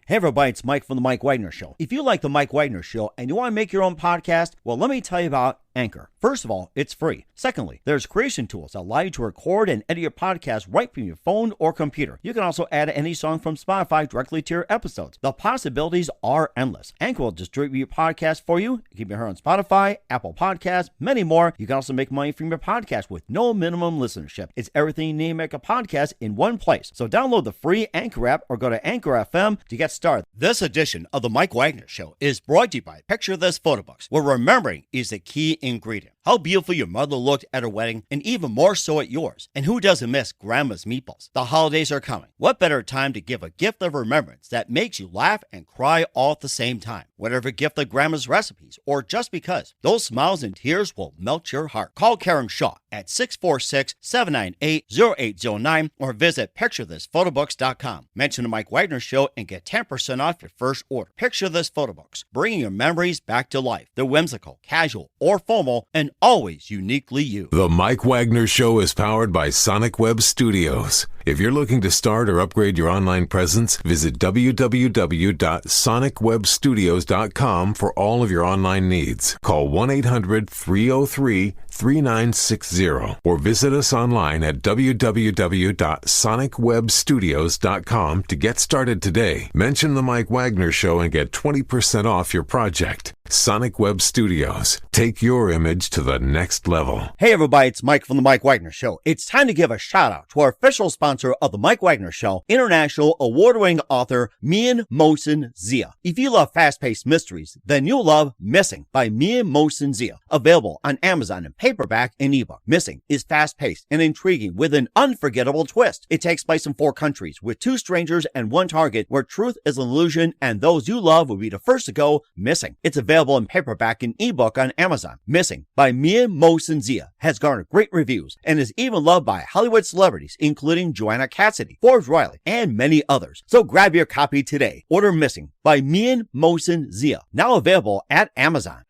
Hey everybody, it's Mike from The Mike Wagner Show. If you like The Mike Wagner Show and you want to make your own podcast, well, let me tell you about Anchor. First of all, it's free. Secondly, there's creation tools that allow you to record and edit your podcast right from your phone or computer. You can also add any song from Spotify directly to your episodes. The possibilities are endless. Anchor will distribute your podcast for you. You can be heard on Spotify, Apple Podcasts, many more. You can also make money from your podcast with no minimum listenership. It's everything you need to make a podcast in one place. So download the free Anchor app or go to Anchor FM to get started. This edition of The Mike Wagner Show is brought to you by Picture This Photo Books, where remembering is the key ingredient. How beautiful your mother looked at her wedding, and even more so at yours. And who doesn't miss Grandma's meatballs? The holidays are coming. What better time to give a gift of remembrance that makes you laugh and cry all at the same time? Whatever gift of Grandma's recipes, or just because, those smiles and tears will melt your heart. Call Karen Shaw at 646-798-0809 or visit picturethisphotobooks.com. Mention the Mike Wagner Show and get 10% off your first order. Picture This Photo Books, bringing your memories back to life. They're whimsical, casual, or formal, and always uniquely you. The Mike Wagner Show is powered by Sonic Web Studios. If you're looking to start or upgrade your online presence, visit www.sonicwebstudios.com for all of your online needs. Call 1-800-303-3960 or visit us online at www.sonicwebstudios.com to get started today. Mention the Mike Wagner Show and get 20% off your project. Sonic Web Studios. Take your image to the next level. Hey everybody, it's Mike from The Mike Wagner Show. It's time to give a shout out to our official sponsor of The Mike Wagner Show, international award-winning author Mian Mohsen Zia. If you love fast-paced mysteries, then you'll love Missing by Mian Mohsen Zia. Available on Amazon in paperback and ebook. Missing is fast-paced and intriguing with an unforgettable twist. It takes place in 4 countries with 2 strangers and 1 target where truth is an illusion and those you love will be the first to go missing. It's available in paperback and ebook on Amazon. Missing by Mian Mohsen Zia has garnered great reviews and is even loved by Hollywood celebrities including Joanna Cassidy, Forbes Riley, and many others. So grab your copy today. Order Missing by Mian Mohsen Zia, now available at Amazon.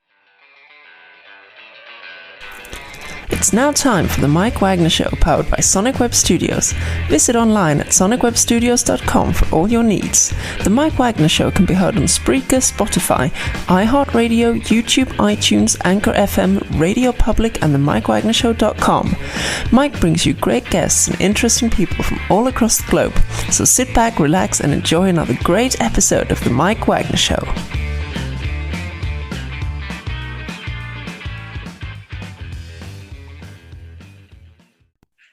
It's now time for the Mike Wagner Show, powered by Sonic Web Studios. Visit online at sonicwebstudios.com for all your needs. The Mike Wagner Show can be heard on Spreaker, Spotify, iHeartRadio, YouTube, iTunes, Anchor FM, Radio Public, and themikewagnershow.com. Mike brings you great guests and interesting people from all across the globe. So sit back, relax, and enjoy another great episode of the Mike Wagner Show.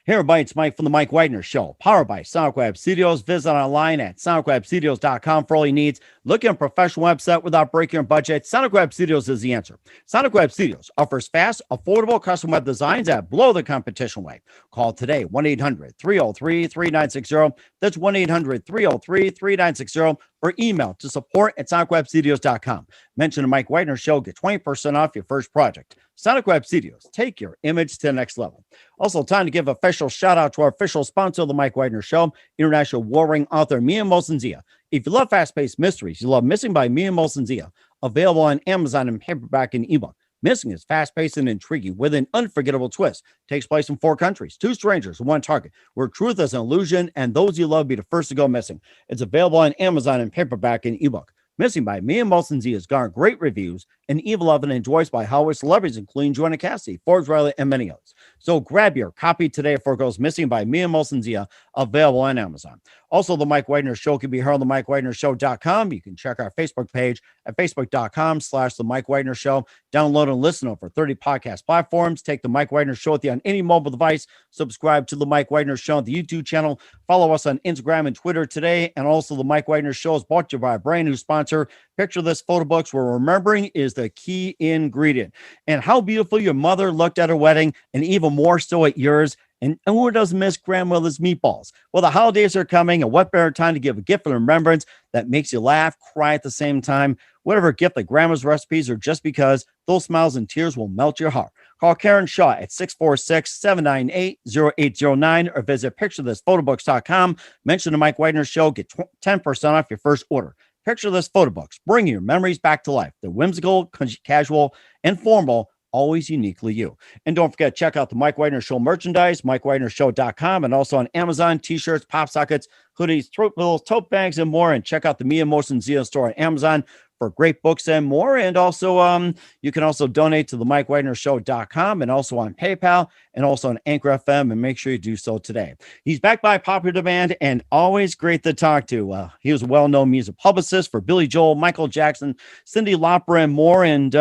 Hey everybody, it's Mike from The Mike Wagner Show, powered by Sonic Web Studios. Visit online at sonicwebstudios.com for all your needs. Look at a professional website without breaking your budget. Sonic Web Studios is the answer. Sonic Web Studios offers fast, affordable custom web designs that blow the competition away. Call today, 1-800-303-3960. That's 1-800-303-3960. Or email to support@sonicwebstudios.com. Mention the Mike Wagner Show, get 20% off your first project. Sonic Web Studios, take your image to the next level. Also, time to give a official shout out to our official sponsor of the Mike Wagner Show, international warring author Mian Mohsen Zia. If you love fast-paced mysteries, you love Missing by Mian Mohsen Zia, available on Amazon in paperback and ebook. Missing is fast-paced and intriguing with an unforgettable twist. Takes place in 4 countries, 2 strangers, 1 target, where truth is an illusion and those you love be the first to go missing. It's available on Amazon in paperback and ebook. Missing by Mian Mohsen Zia has garnered great reviews and even loved and enjoyed by Hollywood celebrities including Joanna Cassidy, Forbes Riley, and many others. So grab your copy today before it goes missing by Mian Mohsen Zia, available on Amazon. Also, the Mike Wagner Show can be heard on themikewagnershow.com. You can check our Facebook page at facebook.com/the Mike Wagner Show. Download and listen over 30 podcast platforms. Take the Mike Wagner Show with you on any mobile device. Subscribe to the Mike Wagner Show on the YouTube channel. Follow us on Instagram and Twitter today. And also, the Mike Wagner Show is brought to you by a brand new sponsor, Picture This Photo Books, where remembering is the key ingredient. And how beautiful your mother looked at her wedding, and even more so at yours. And who doesn't miss grandmother's meatballs? Well, the holidays are coming, and what better time to give a gift of remembrance that makes you laugh, cry at the same time? Whatever gift like grandma's recipes or just because, those smiles and tears will melt your heart. Call Karen Shaw at 646-798-0809 or visit picturethisphotobooks.com. Mention the Mike Wagner Show, get 10% off your first order. Picture This Photo Books, bring your memories back to life. They're whimsical, casual, and formal, always uniquely you. And don't forget, check out the Mike Wagner Show merchandise, MikeWagnerShow.com, and also on Amazon, t-shirts, pop sockets, hoodies, throat pillows, tote bags, and more. And check out the Mia Motion Zia store on Amazon for great books and more. And also, you can also donate to the MikeWagnerShow.com and also on PayPal and also on Anchor FM. And make sure you do so today. He's backed by popular demand and always great to talk to. He was a well-known music publicist for Billy Joel, Michael Jackson, Cyndi Lauper, and more. And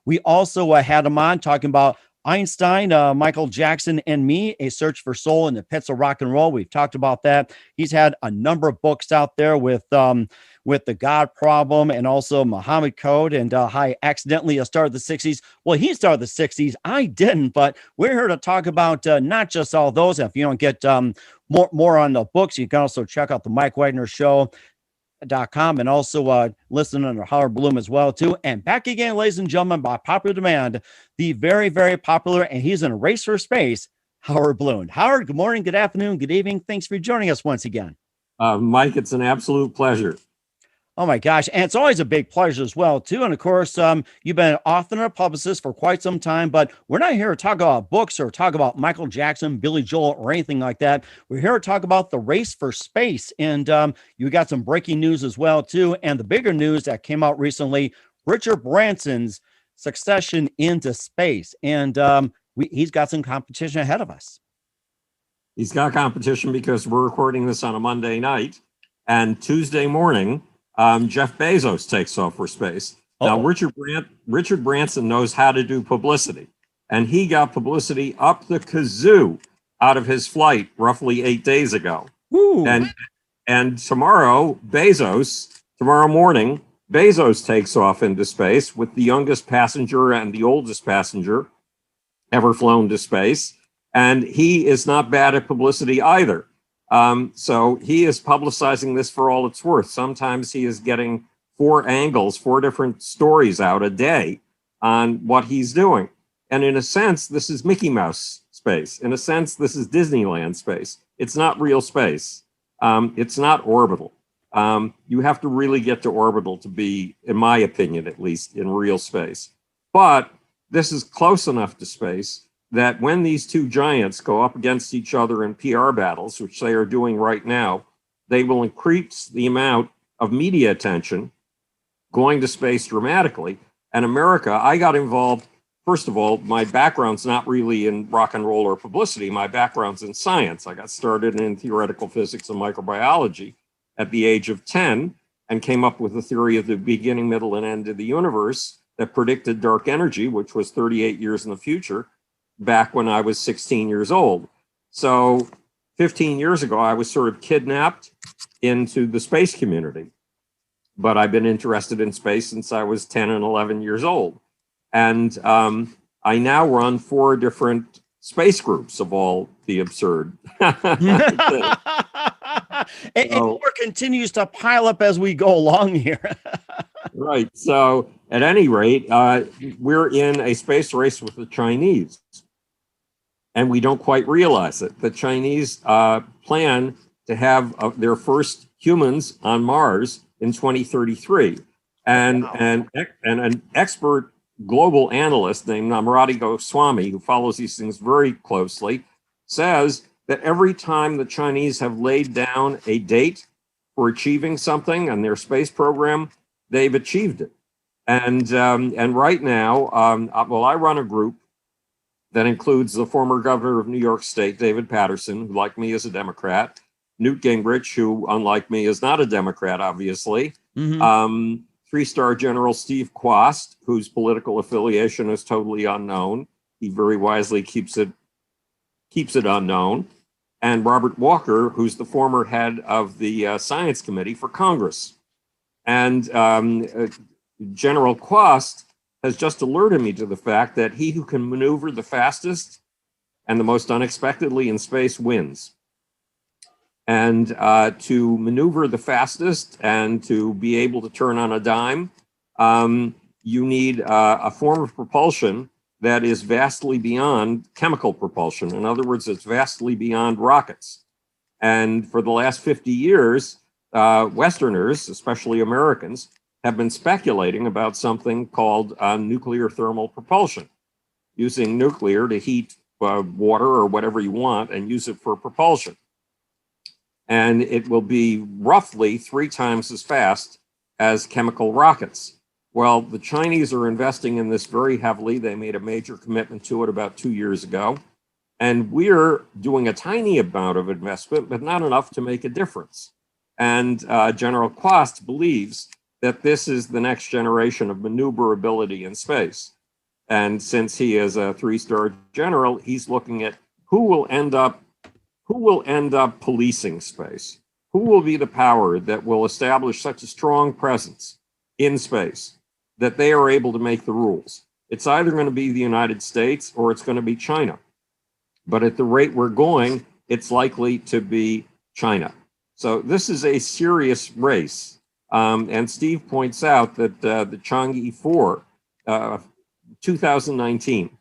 we also had him on talking about Einstein, Michael Jackson, and Me, A Search for Soul in the Pits of Rock and Roll. We've talked about that. He's had a number of books out there with The God Problem and also Muhammad Code and how I accidentally started the 60s. Well, he started the 60s. I didn't, but we're here to talk about not just all those. If you don't get more on the books, you can also check out the Mike Wagner Show.com and also listen under Howard Bloom as well too. And back again, ladies and gentlemen, by popular demand, the very, very popular, and he's in a race for space, Howard Bloom. Howard, good morning, good afternoon, good evening. Thanks for joining us once again. Mike, it's an absolute pleasure. Oh my gosh. And it's always a big pleasure as well too. And of course, you've been an author and a publicist for quite some time, but we're not here to talk about books or talk about Michael Jackson, Billy Joel, or anything like that. We're here to talk about the race for space. And you got some breaking news as well too. And the bigger news that came out recently, Richard Branson's succession into space. And he's got some competition ahead of us. He's got competition because we're recording this on a Monday night, and Tuesday morning, Jeff Bezos takes off for space. Now, Richard Branson knows how to do publicity, and he got publicity up the kazoo out of his flight roughly 8 days ago. Woo. And tomorrow morning, Bezos takes off into space with the youngest passenger and the oldest passenger ever flown to space. And he is not bad at publicity either. So he is publicizing this for all it's worth. Sometimes he is getting 4 different stories out a day on what he's doing. And in a sense, this is Mickey Mouse space. In a sense, this is Disneyland space. It's not real space. It's not orbital. You have to really get to orbital to be, in my opinion, at least, in real space. But this is close enough to space that when these two giants go up against each other in PR battles, which they are doing right now, they will increase the amount of media attention going to space dramatically. And America, I got involved, first of all, my background's not really in rock and roll or publicity. My background's in science. I got started in theoretical physics and microbiology at the age of 10 and came up with a theory of the beginning, middle, and end of the universe that predicted dark energy, which was 38 years in the future, back when I was 16 years old. So 15 years ago, I was sort of kidnapped into the space community. But I've been interested in space since I was 10 and 11 years old. And I now run 4 different space groups of all the absurd. And more continues to pile up as we go along here. Right. So at any rate, we're in a space race with the Chinese. And we don't quite realize it. The Chinese plan to have their first humans on Mars in 2033. And an expert global analyst named Namarati Goswami, who follows these things very closely, says that every time the Chinese have laid down a date for achieving something on their space program, they've achieved it. And right now, I run a group that includes the former governor of New York State, David Paterson, who, like me, is a Democrat, Newt Gingrich, who, unlike me, is not a Democrat, obviously, 3-star General Steve Quast, whose political affiliation is totally unknown. He very wisely keeps it unknown. And Robert Walker, who's the former head of the Science Committee for Congress. And General Quast has just alerted me to the fact that he who can maneuver the fastest and the most unexpectedly in space wins. And to maneuver the fastest and to be able to turn on a dime, you need a form of propulsion that is vastly beyond chemical propulsion. In other words, it's vastly beyond rockets. And for the last 50 years, Westerners, especially Americans, have been speculating about something called nuclear thermal propulsion. using nuclear to heat water or whatever you want and use it for propulsion. And it will be roughly 3 times as fast as chemical rockets. Well, the Chinese are investing in this very heavily. They made a major commitment to it about 2 years ago. And we're doing a tiny amount of investment, but not enough to make a difference. And General Quast believes that this is the next generation of maneuverability in space. And since he is a 3-star general, he's looking at who will end up policing space. Who will be the power that will establish such a strong presence in space that they are able to make the rules? It's either going to be the United States or it's going to be China. But at the rate we're going, it's likely to be China. So this is a serious race. And Steve points out that the Chang'e 4, 2019,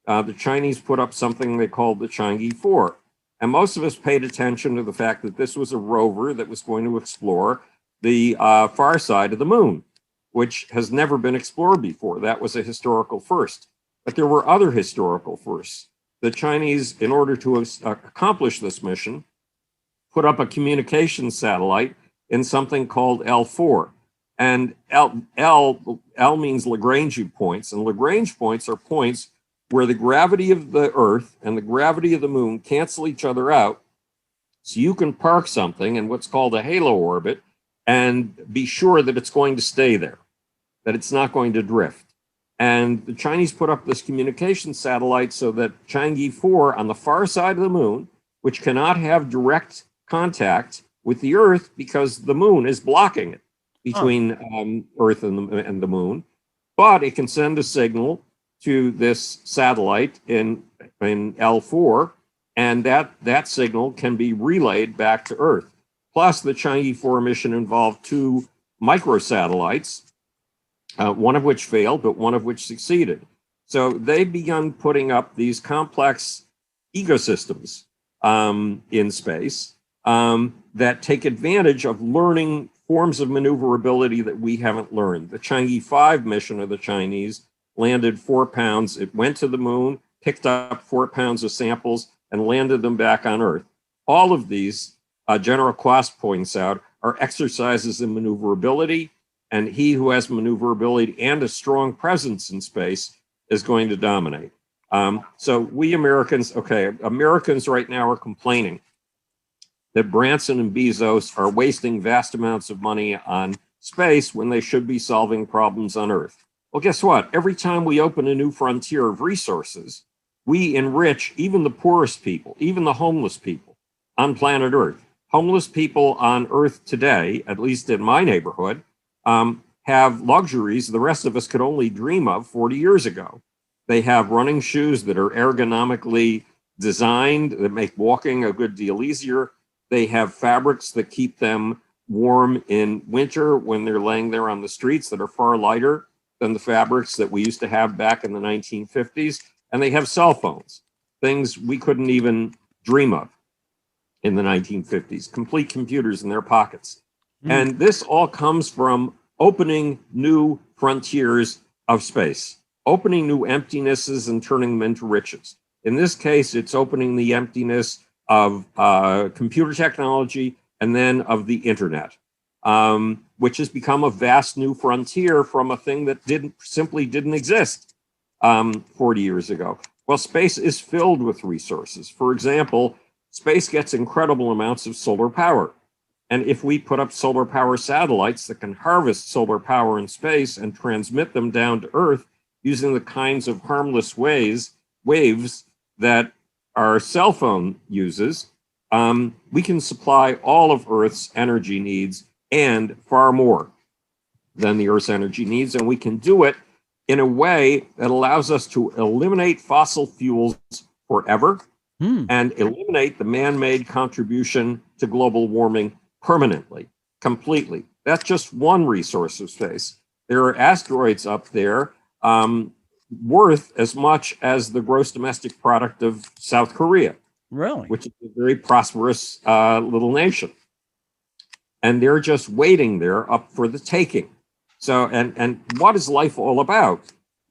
the Chinese put up something they called the Chang'e 4. And most of us paid attention to the fact that this was a rover that was going to explore the far side of the moon, which has never been explored before. That was a historical first. But there were other historical firsts. The Chinese, in order to accomplish this mission, put up a communications satellite in something called L4. And L means Lagrange points, and Lagrange points are points where the gravity of the Earth and the gravity of the moon cancel each other out. So you can park something in what's called a halo orbit and be sure that it's going to stay there, that it's not going to drift. And the Chinese put up this communication satellite so that Chang'e 4 on the far side of the moon, which cannot have direct contact with the Earth because the moon is blocking it between Earth and the moon, but it can send a signal to this satellite in L4, and that signal can be relayed back to Earth. Plus, the Chang'e 4 mission involved 2 microsatellites, one of which failed, but one of which succeeded. So they've begun putting up these complex ecosystems in space that take advantage of learning forms of maneuverability that we haven't learned. The Chang'e 5 mission of the Chinese landed 4 pounds. It went to the moon, picked up 4 pounds of samples, and landed them back on Earth. All of these, General Quast points out, are exercises in maneuverability, and he who has maneuverability and a strong presence in space is going to dominate. So we Americans right now are complaining that Branson and Bezos are wasting vast amounts of money on space when they should be solving problems on Earth. Well, guess what? Every time we open a new frontier of resources, we enrich even the poorest people, even the homeless people on planet Earth. Homeless people on Earth today, at least in my neighborhood, have luxuries the rest of us could only dream of 40 years ago. They have running shoes that are ergonomically designed that make walking a good deal easier. They have fabrics that keep them warm in winter when they're laying there on the streets that are far lighter than the fabrics that we used to have back in the 1950s. And they have cell phones, things we couldn't even dream of in the 1950s, complete computers in their pockets. And this all comes from opening new frontiers of space, opening new emptinesses and turning them into riches. In this case, it's opening the emptiness of computer technology and then of the internet, which has become a vast new frontier from a thing that simply didn't exist 40 years ago. Well, space is filled with resources. For example, space gets incredible amounts of solar power. And if we put up solar power satellites that can harvest solar power in space and transmit them down to Earth using the kinds of harmless waves that our cell phone uses, we can supply all of Earth's energy needs and far more than the Earth's energy needs. And we can do it in a way that allows us to eliminate fossil fuels forever and eliminate the man-made contribution to global warming permanently, completely. That's just one resource of space. There are asteroids up there worth as much as the gross domestic product of South Korea. Really? Which is a very prosperous little nation. And they're just waiting there up for the taking. So, and what is life all about?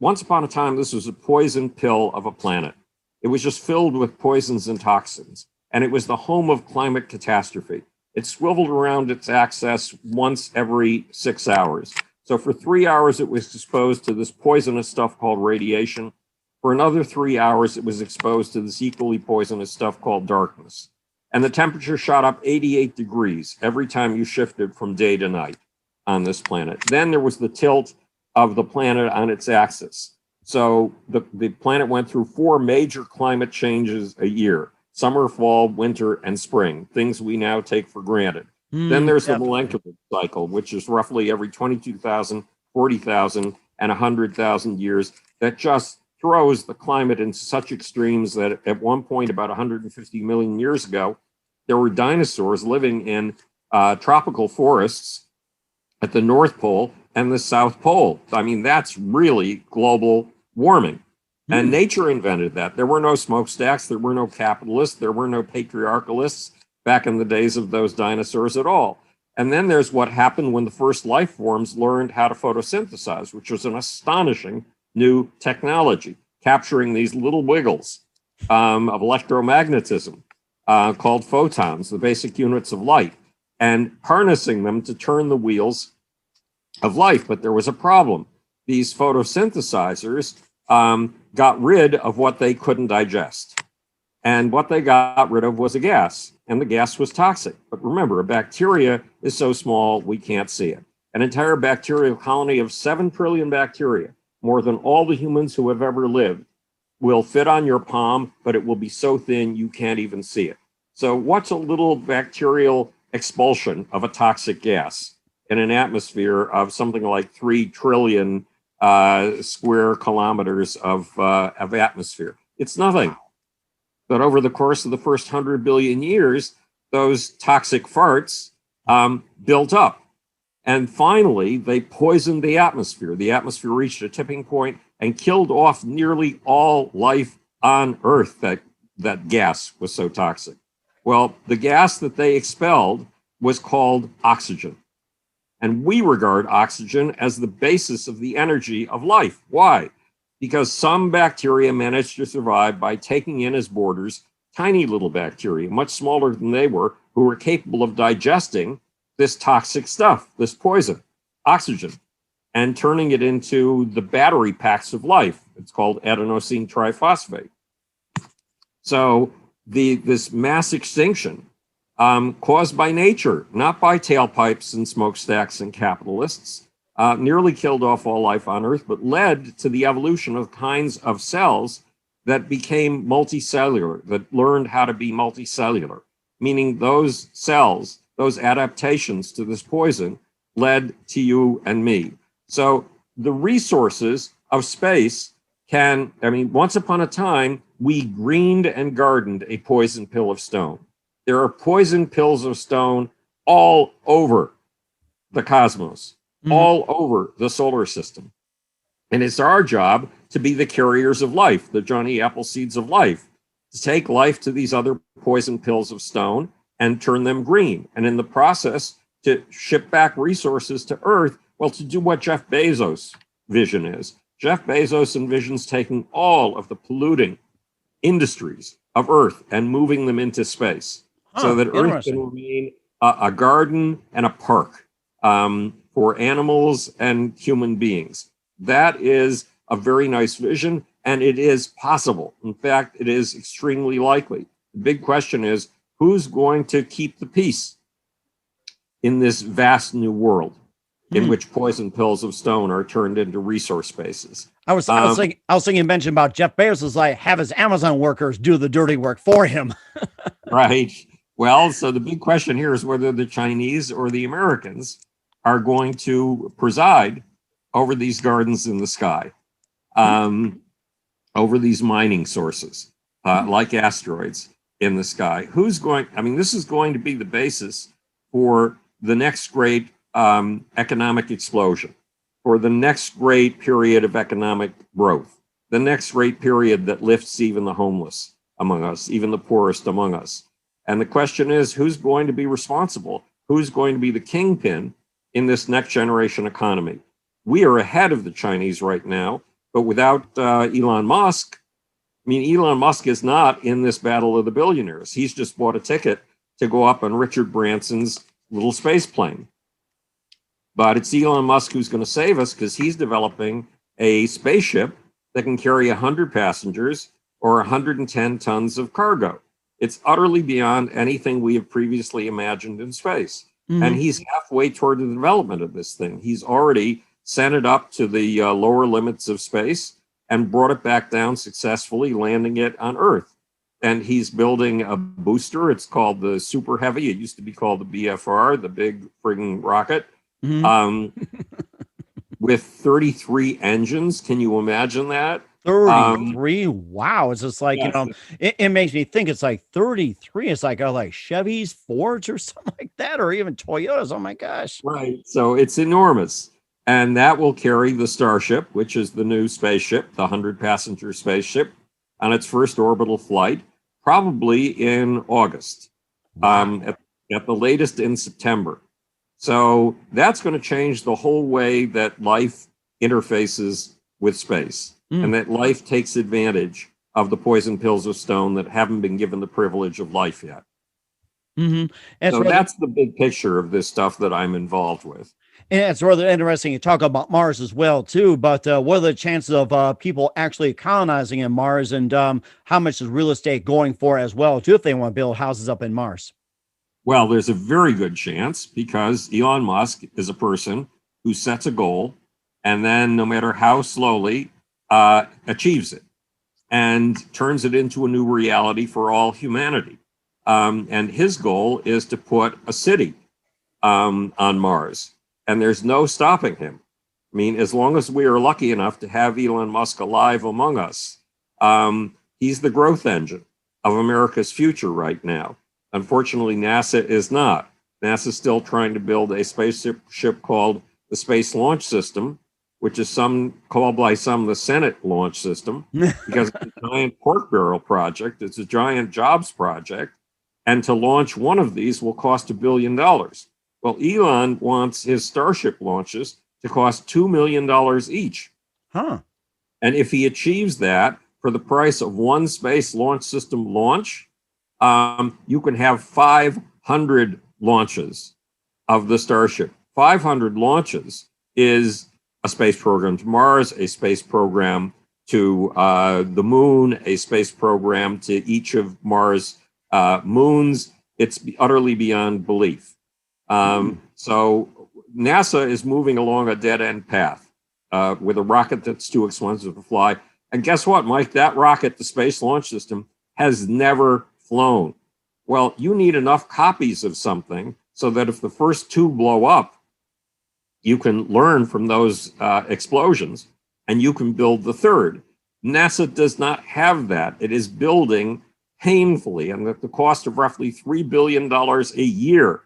once upon a time, this was a poison pill of a planet. It was just filled with poisons and toxins, and it was the home of climate catastrophe. It swiveled around its axis once every 6 hours. So for 3 hours, it was exposed to this poisonous stuff called radiation. For another 3 hours, it was exposed to this equally poisonous stuff called darkness. And the temperature shot up 88 degrees every time you shifted from day to night on this planet. Then there was the tilt of the planet on its axis. So the planet went through 4 major climate changes a year: summer, fall, winter, and spring, things we now take for granted. Then there's the molecular cycle, which is roughly every 22,000, 40,000, and 100,000 years, that just throws the climate into such extremes that at one point, about 150 million years ago, there were dinosaurs living in tropical forests at the North Pole and the South Pole. I mean, that's really global warming. And nature invented that. There were no smokestacks, there were no capitalists, there were no patriarchalists back in the days of those dinosaurs at all. And then there's what happened when the first life forms learned how to photosynthesize, which was an astonishing new technology, capturing these little wiggles of electromagnetism called photons, the basic units of light, and harnessing them to turn the wheels of life. But there was a problem. These photosynthesizers got rid of what they couldn't digest. And what they got rid of was a gas, and the gas was toxic. But remember, a bacteria is so small, we can't see it. An entire bacterial colony of 7 trillion bacteria, more than all the humans who have ever lived, will fit on your palm, but it will be so thin you can't even see it. So what's a little bacterial expulsion of a toxic gas in an atmosphere of something like 3 trillion square kilometers of atmosphere? It's nothing. But over the course of the first 100 billion years, those toxic farts built up. And finally, they poisoned the atmosphere. The atmosphere reached a tipping point and killed off nearly all life on Earth. That gas was so toxic. Well, the gas that they expelled was called oxygen. And we regard oxygen as the basis of the energy of life. Why? Because some bacteria managed to survive by taking in as boarders tiny little bacteria, much smaller than they were, who were capable of digesting this toxic stuff, this poison, oxygen, and turning it into the battery packs of life. It's called adenosine triphosphate. So this mass extinction caused by nature, not by tailpipes and smokestacks and capitalists, nearly killed off all life on Earth, but led to the evolution of kinds of cells that became multicellular, that learned how to be multicellular, meaning those cells, those adaptations to this poison led to you and me. So the resources of space once upon a time, we greened and gardened a poison pill of stone. There are poison pills of stone all over the cosmos, all over the solar system. And it's our job to be the carriers of life, the Johnny Appleseeds of life, to take life to these other poison pills of stone and turn them green. And in the process, to ship back resources to Earth, well, to do what Jeff Bezos' vision is. Jeff Bezos envisions taking all of the polluting industries of Earth and moving them into space so that Earth can remain a garden and a park for animals and human beings. That is a very nice vision, and it is possible. In fact, it is extremely likely. The big question is, who's going to keep the peace in this vast new world in which poison pills of stone are turned into resource spaces? I was thinking you mentioned about Jeff Bezos, like have his Amazon workers do the dirty work for him. Right. Well, so the big question here is whether the Chinese or the Americans are going to preside over these gardens in the sky, over these mining sources, like asteroids in the sky. This is going to be the basis for the next great economic explosion, for the next great period of economic growth, the next great period that lifts even the homeless among us, even the poorest among us. And the question is, who's going to be responsible? Who's going to be the kingpin in this next generation economy? We are ahead of the Chinese right now But without Elon Musk, I mean, Elon Musk is not in this battle of the billionaires. He's just bought a ticket to go up on Richard Branson's little space plane. But it's Elon Musk who's going to save us, because he's developing a spaceship that can carry 100 passengers or 110 tons of cargo. It's utterly beyond anything we have previously imagined in space. Mm-hmm. And he's halfway toward the development of this thing. He's already sent it up to the lower limits of space and brought it back down successfully, landing it on Earth. And he's building a booster. It's called the Super Heavy. It used to be called the BFR, the big frigging rocket, with 33 engines. Can you imagine that? 33. Wow. It's just like, yes. It makes me think it's like 33. It's like, like Chevys, Fords, or something like that, or even Toyotas. Oh my gosh. Right. So it's enormous. And that will carry the Starship, which is the new spaceship, the 100-passenger spaceship, on its first orbital flight, probably in August, at the latest in September. So that's going to change the whole way that life interfaces with space, and that life takes advantage of the poison pills of stone that haven't been given the privilege of life yet. Mm-hmm. So that's the big picture of this stuff that I'm involved with. And it's rather interesting to talk about Mars as well, too. But what are the chances of people actually colonizing in Mars, and how much is real estate going for as well, too, if they want to build houses up in Mars? Well, there's a very good chance, because Elon Musk is a person who sets a goal and then, no matter how slowly, achieves it and turns it into a new reality for all humanity. And his goal is to put a city on Mars. And there's no stopping him. I mean, as long as we are lucky enough to have Elon Musk alive among us, he's the growth engine of America's future right now. Unfortunately, NASA is not. NASA's still trying to build a spaceship called the Space Launch System, which is called by some the Senate launch system, because it's a giant pork barrel project. It's a giant jobs project. And to launch one of these will cost $1 billion. Well, Elon wants his Starship launches to cost $2 million each. Huh. And if he achieves that for the price of one space launch system launch, you can have 500 launches of the Starship. 500 launches is a space program to Mars, a space program to the moon, a space program to each of Mars' moons. It's utterly beyond belief. So NASA is moving along a dead-end path with a rocket that's too expensive to fly. And guess what, Mike? That rocket, the Space Launch System, has never flown. Well, you need enough copies of something so that if the first two blow up, you can learn from those explosions and you can build the third. NASA does not have that. It is building painfully, and at the cost of roughly $3 billion a year.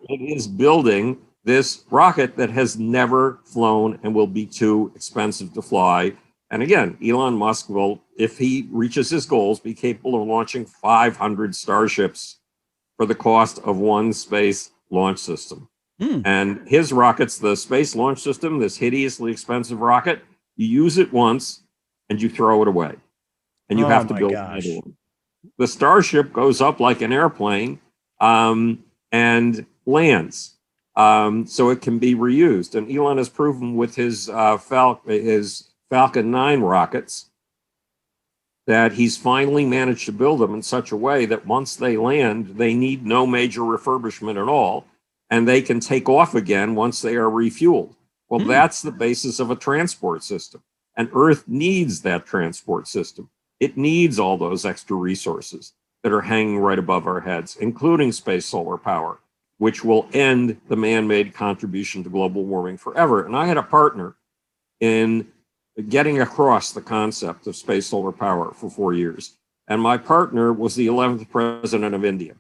It is building this rocket that has never flown and will be too expensive to fly. And again, Elon Musk will, if he reaches his goals, be capable of launching 500 Starships for the cost of one space launch system. And his rockets, the Space Launch System, this hideously expensive rocket, you use it once and you throw it away. And you have to build another one. The Starship goes up like an airplane and lands. So it can be reused. And Elon has proven with his Falcon 9 rockets that he's finally managed to build them in such a way that once they land, they need no major refurbishment at all, and they can take off again once they are refueled. Well, that's the basis of a transport system. And Earth needs that transport system. It needs all those extra resources that are hanging right above our heads, including space solar power, which will end the man-made contribution to global warming forever. And I had a partner in getting across the concept of space solar power for 4 years. And my partner was the 11th president of India,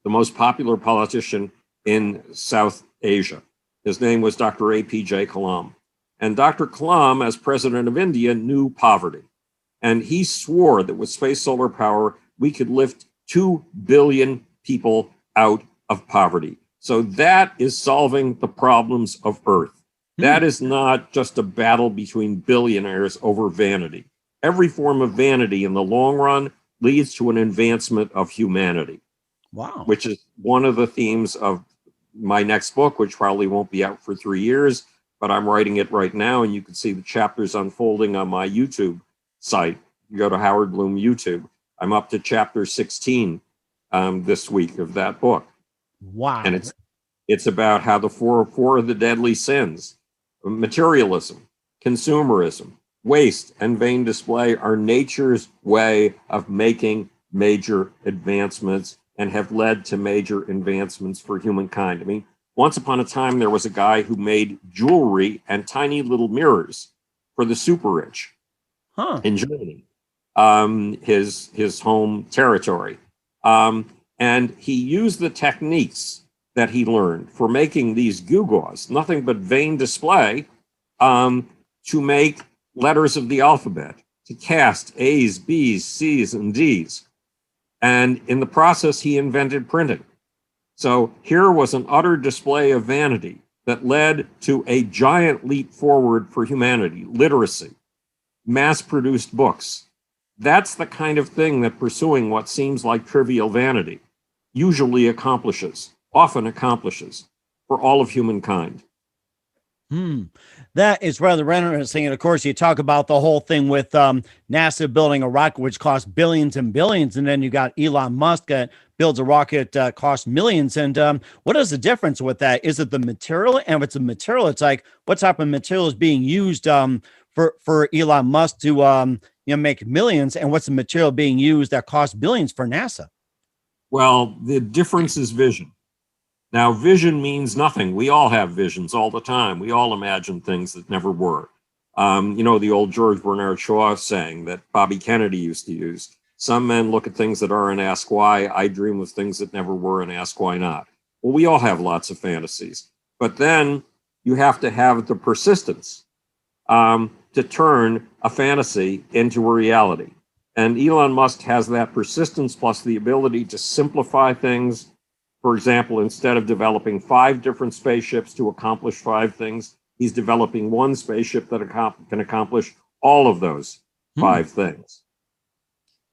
the most popular politician in South Asia. His name was Dr. APJ Kalam. And Dr. Kalam, as president of India, knew poverty. And he swore that with space solar power, we could lift 2 billion people out of poverty. So that is solving the problems of Earth. That is not just a battle between billionaires over vanity. Every form of vanity in the long run leads to an advancement of humanity. Wow. Which is one of the themes of my next book, which probably won't be out for 3 years, but I'm writing it right now, and you can see the chapters unfolding on my YouTube site. You go to Howard Bloom YouTube. I'm up to chapter 16 this week of that book. Wow. And it's about how the four of the deadly sins, materialism, consumerism, waste, and vain display, are nature's way of making major advancements and have led to major advancements for humankind. I mean, once upon a time, there was a guy who made jewelry and tiny little mirrors for the super rich in Germany, his home territory. And he used the techniques that he learned for making these gewgaws, nothing but vain display, to make letters of the alphabet, to cast A's, B's, C's, and D's. And in the process, he invented printing. So here was an utter display of vanity that led to a giant leap forward for humanity: literacy, mass-produced books. That's the kind of thing that pursuing what seems like trivial vanity usually often accomplishes for all of humankind. That is rather interesting. And of course, you talk about the whole thing with NASA building a rocket, which costs billions and billions. And then you got Elon Musk that builds a rocket that costs millions. And what is the difference with that? Is it the material? And if it's a material, it's like, what type of material is being used for Elon Musk to make millions? And what's the material being used that costs billions for NASA? Well, the difference is vision. Now, vision means nothing. We all have visions all the time. We all imagine things that never were. The old George Bernard Shaw saying that Bobby Kennedy used to use: some men look at things that are and ask why. I dream of things that never were and ask why not. Well, we all have lots of fantasies. But then you have to have the persistence to turn a fantasy into a reality. And Elon Musk has that persistence plus the ability to simplify things. For example, instead of developing 5 different spaceships to accomplish 5 things, he's developing one spaceship that can accomplish all of those 5 things.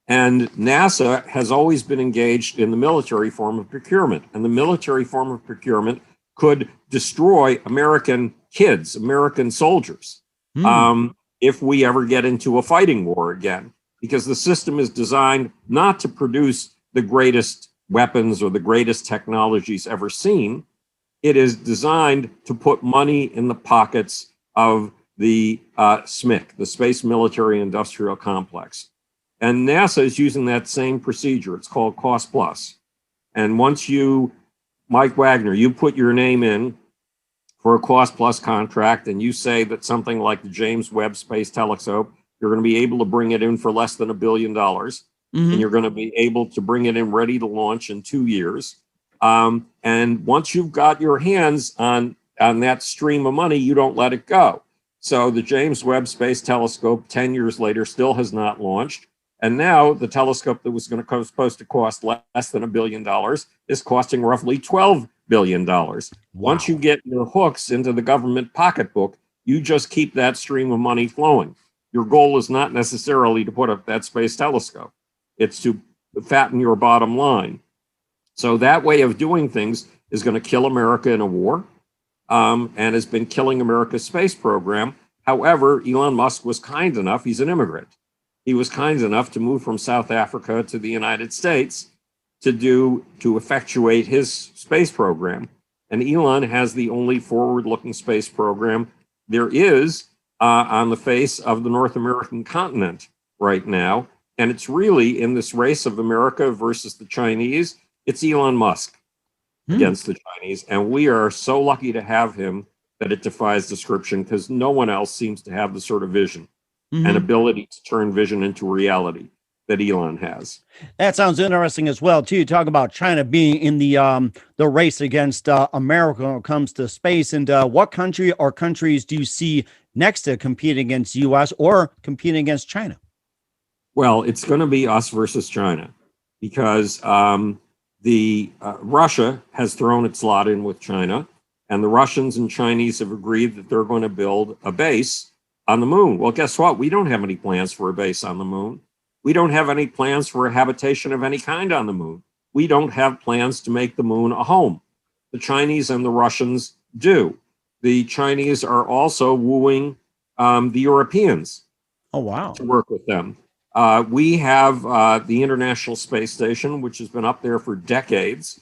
And NASA has always been engaged in the military form of procurement. And the military form of procurement could destroy American kids, American soldiers, if we ever get into a fighting war again, because the system is designed not to produce the greatest weapons or the greatest technologies ever seen. It is designed to put money in the pockets of the SMIC, the Space Military Industrial Complex. And NASA is using that same procedure. It's called cost plus. And once Mike Wagner, you put your name in for a cost plus contract and you say that something like the James Webb Space Telescope, you're going to be able to bring it in for less than $1 billion. And you're going to be able to bring it in ready to launch in 2 years. And once you've got your hands on that stream of money, you don't let it go. So the James Webb Space Telescope 10 years later still has not launched. And now the telescope that was supposed to cost less than $1 billion is costing roughly $12 billion. Wow. Once you get your hooks into the government pocketbook, you just keep that stream of money flowing. Your goal is not necessarily to put up that space telescope. It's to fatten your bottom line. So that way of doing things is going to kill America in a war, and has been killing America's space program. However, Elon Musk was kind enough, he's an immigrant. He was kind enough to move from South Africa to the United States to effectuate his space program. And Elon has the only forward-looking space program there is on the face of the North American continent right now. And it's really in this race of America versus the Chinese, it's Elon Musk against the Chinese. And we are so lucky to have him that it defies description, because no one else seems to have the sort of vision and ability to turn vision into reality that Elon has. That sounds interesting as well, too. You talk about China being in the race against America when it comes to space. And what country or countries do you see next to competing against U.S. or competing against China? Well, it's going to be us versus China, because Russia has thrown its lot in with China, and the Russians and Chinese have agreed that they're going to build a base on the moon. Well, guess what? We don't have any plans for a base on the moon. We don't have any plans for a habitation of any kind on the moon. We don't have plans to make the moon a home. The Chinese and the Russians do. The Chinese are also wooing the Europeans. Oh, wow. To work with them. We have the International Space Station, which has been up there for decades,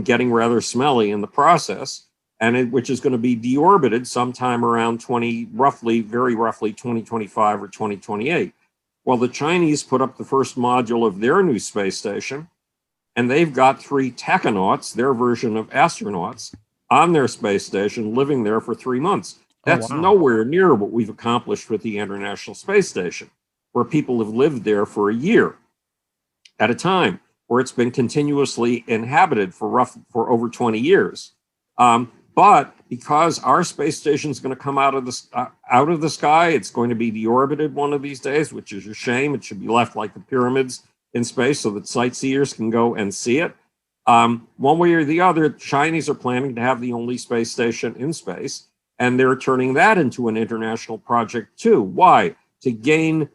getting rather smelly in the process, and which is going to be deorbited sometime around very roughly 2025 or 2028. Well, the Chinese put up the first module of their new space station, and they've got 3 technonauts, their version of astronauts, on their space station, living there for 3 months. That's nowhere near what we've accomplished with the International Space Station, where people have lived there for a year at a time, where it's been continuously inhabited for over 20 years. But because our space station is going to come out of the sky, it's going to be deorbited one of these days, which is a shame. It should be left like the pyramids in space so that sightseers can go and see it. One way or the other, Chinese are planning to have the only space station in space, and they're turning that into an international project too. Why? To gain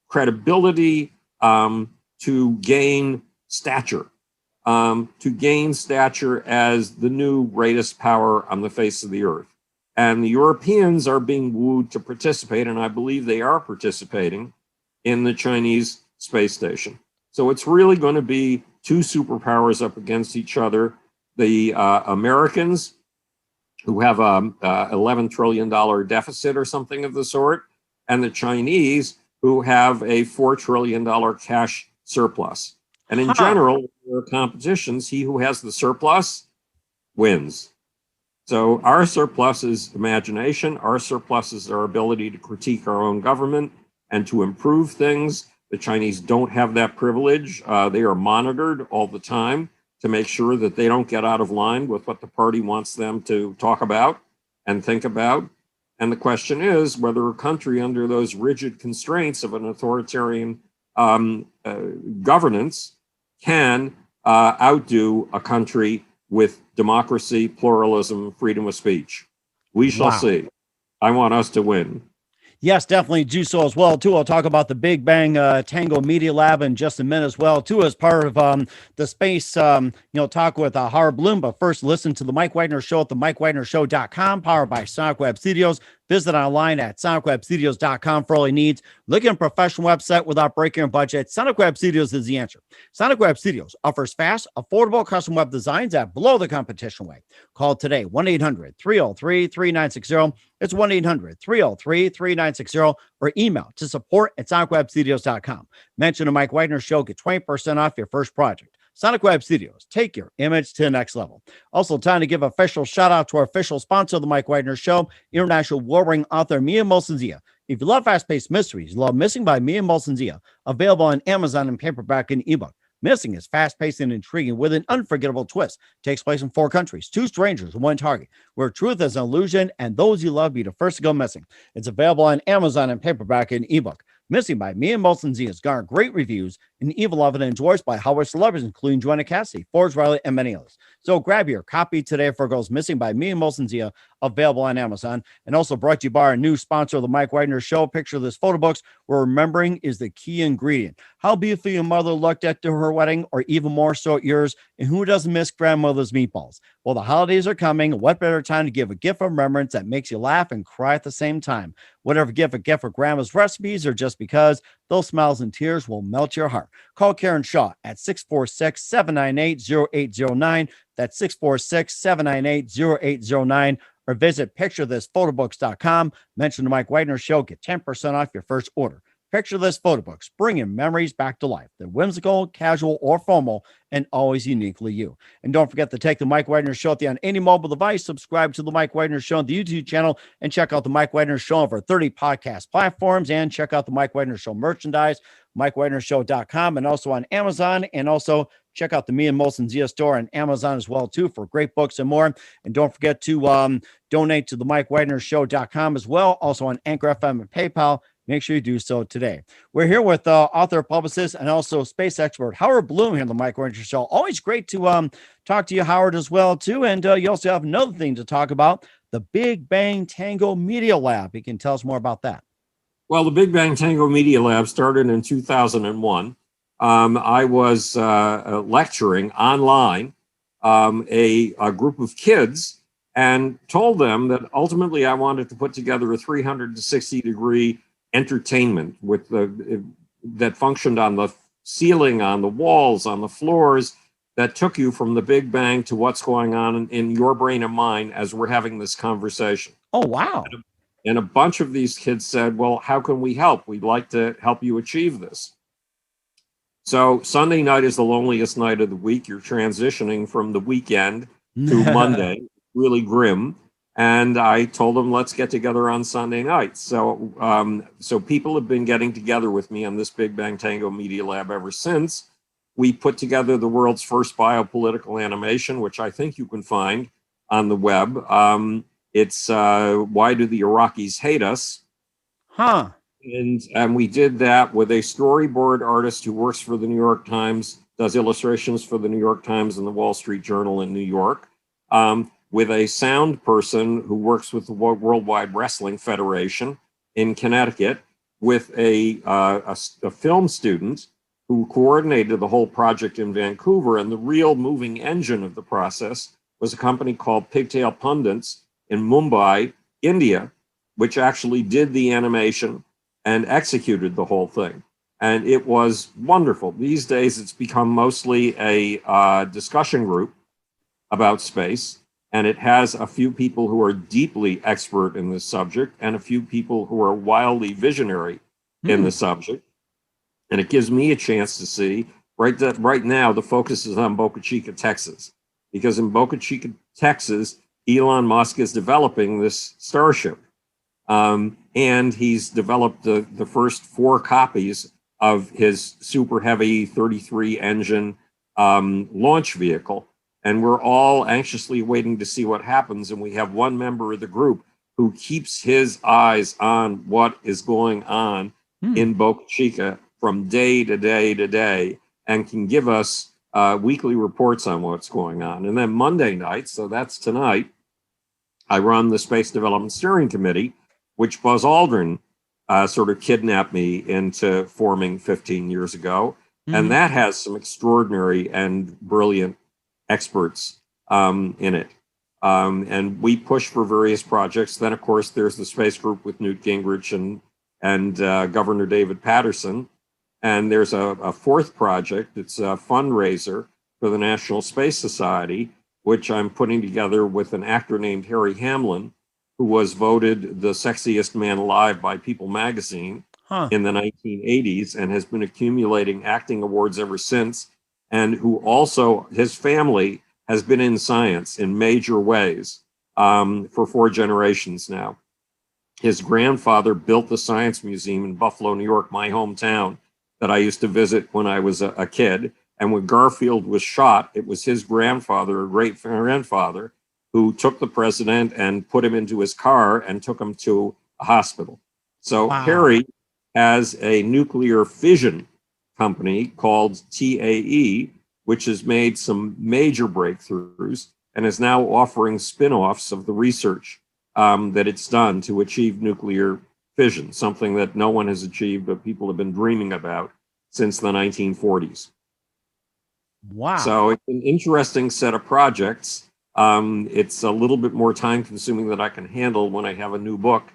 credibility, to gain stature. As the new greatest power on the face of the earth. And the Europeans are being wooed to participate, and I believe they are participating in the Chinese space station. So it's really going to be 2 superpowers up against each other. The Americans, who have a $11 trillion deficit or something of the sort, and the Chinese, who have a $4 trillion cash surplus. And in general, there are competitions. He who has the surplus wins. So our surplus is imagination. Our surplus is our ability to critique our own government and to improve things. The Chinese don't have that privilege. They are monitored all the time to make sure that they don't get out of line with what the party wants them to talk about and think about. And the question is whether a country under those rigid constraints of an authoritarian governance can outdo a country with democracy, pluralism, freedom of speech. We shall see. I want us to win. Yes, definitely do so as well, too. I'll talk about the Big Bang Tango Media Lab in just a minute as well, too, as part of the space, talk with Howard Bloom. But first, listen to the Mike Wagner Show at the MikeWagnerShow.com, powered by Sonic Web Studios. Visit online at sonicwebstudios.com for all your needs. Look at a professional website without breaking your budget. Sonic Web Studios is the answer. Sonic Web Studios offers fast, affordable custom web designs that blow the competition away. Call today, 1-800-303-3960. It's 1-800-303-3960, or email to support@sonicwebstudios.com. Mention the Mike Wagner Show. Get 20% off your first project. Sonic Web Studios, take your image to the next level. Also, time to give official shout out to our official sponsor of the Mike Wagner Show, international warring author Mia Molson-Zia. If you love fast-paced mysteries, you love Missing by Mia Molson-Zia, available on Amazon in paperback and ebook. Missing is fast-paced and intriguing with an unforgettable twist. Takes place in 4 countries, 2 strangers, 1 target, where truth is an illusion and those you love be the first to go missing. It's available on Amazon in paperback and ebook. Missing by Mia Molson-Zia has garnered great reviews and even loved and enjoyed by Hollywood celebrities, including Joanna Cassidy, Forbes Riley, and many others. So grab your copy today for Girls Missing by Mia Molson-Zia, available on Amazon, and also brought to you by our new sponsor of the Mike Wagner Show. Picture this photo books, where remembering is the key ingredient. How beautiful your mother looked at her wedding, or even more so at yours, and who doesn't miss grandmother's meatballs? Well, the holidays are coming. What better time to give a gift of remembrance that makes you laugh and cry at the same time? Whatever gift, a gift for grandma's recipes, or just because, those smiles and tears will melt your heart. Call Karen Shaw at 646-798-0809. That's 646-798-0809. Or visit picturethisphotoBooks.com. Mention the Mike Wagner Show. Get 10% off your first order. Picture This Photo Books, bringing memories back to life. They're whimsical, casual, or formal, and always uniquely you. And don't forget to take the Mike Wagner Show on any mobile device. Subscribe to the Mike Wagner Show on the YouTube channel, and check out the Mike Wagner Show on over 30 podcast platforms. And check out the Mike Wagner Show merchandise, MikeWagnerShow.com, and also on Amazon. And also check out the Mia Molson-Zia store on Amazon as well, too, for great books and more. And don't forget to donate to the MikeWagnerShow.com as well. Also on Anchor FM and PayPal. make sure you do so today. We're here with author, publicist, and also space expert Howard Bloom here on the Mike Wagner Show. Always great to talk to you, Howard, as well, too. And you also have another thing to talk about, the Big Bang Tango Media Lab. You can tell us more about that. Well, the Big Bang Tango Media Lab started in 2001. I was lecturing online a group of kids and told them that ultimately I wanted to put together a 360-degree entertainment with that functioned on the ceiling, on the walls, on the floors, that took you from the Big Bang to what's going on in your brain and mine as we're having this conversation. Oh, wow. And a bunch of these kids said, well, how can we help? We'd like to help you achieve this. So Sunday night is the loneliest night of the week. You're transitioning from the weekend to Monday, really grim. And I told them, let's get together on Sunday night. So people have been getting together with me on this Big Bang Tango Media Lab ever since. We put together the world's first biopolitical animation, which I think you can find on the web. It's Why Do the Iraqis Hate Us? Huh. And we did that with a storyboard artist who works for the New York Times, does illustrations for the New York Times and the Wall Street Journal in New York, with a sound person who works with the Worldwide Wrestling Federation in Connecticut, with a film student who coordinated the whole project in Vancouver. And the real moving engine of the process was a company called Pigtail Pundits in Mumbai, India, which actually did the animation and executed the whole thing. And it was wonderful. These days, it's become mostly a discussion group about space. And it has a few people who are deeply expert in this subject and a few people who are wildly visionary in the subject. And it gives me a chance to see, right now, the focus is on Boca Chica, Texas. Because in Boca Chica, Texas, Elon Musk is developing this Starship. And he's developed the first 4 copies of his super heavy 33 engine launch vehicle. And we're all anxiously waiting to see what happens. And we have one member of the group who keeps his eyes on what is going on in Boca Chica from day to day to day, and can give us weekly reports on what's going on. And then Monday night, so that's tonight, I run the Space Development Steering Committee, which Buzz Aldrin sort of kidnapped me into forming 15 years ago. And that has some extraordinary and brilliant experts in it. And we push for various projects. Then, of course, there's the Space Group with Newt Gingrich and Governor David Patterson. And there's a 4th project. It's a fundraiser for the National Space Society, which I'm putting together with an actor named Harry Hamlin, who was voted the sexiest man alive by People magazine in the 1980s and has been accumulating acting awards ever since, and who also, his family has been in science in major ways for 4 generations now. His grandfather built the Science Museum in Buffalo, New York, my hometown, that I used to visit when I was a kid. And when Garfield was shot, it was his grandfather, or great-grandfather, who took the president and put him into his car and took him to a hospital. So Harry has a nuclear fission company called TAE, which has made some major breakthroughs and is now offering spin-offs of the research that it's done to achieve nuclear fission, something that no one has achieved, but people have been dreaming about since the 1940s. Wow. So it's an interesting set of projects. It's a little bit more time consuming than I can handle when I have a new book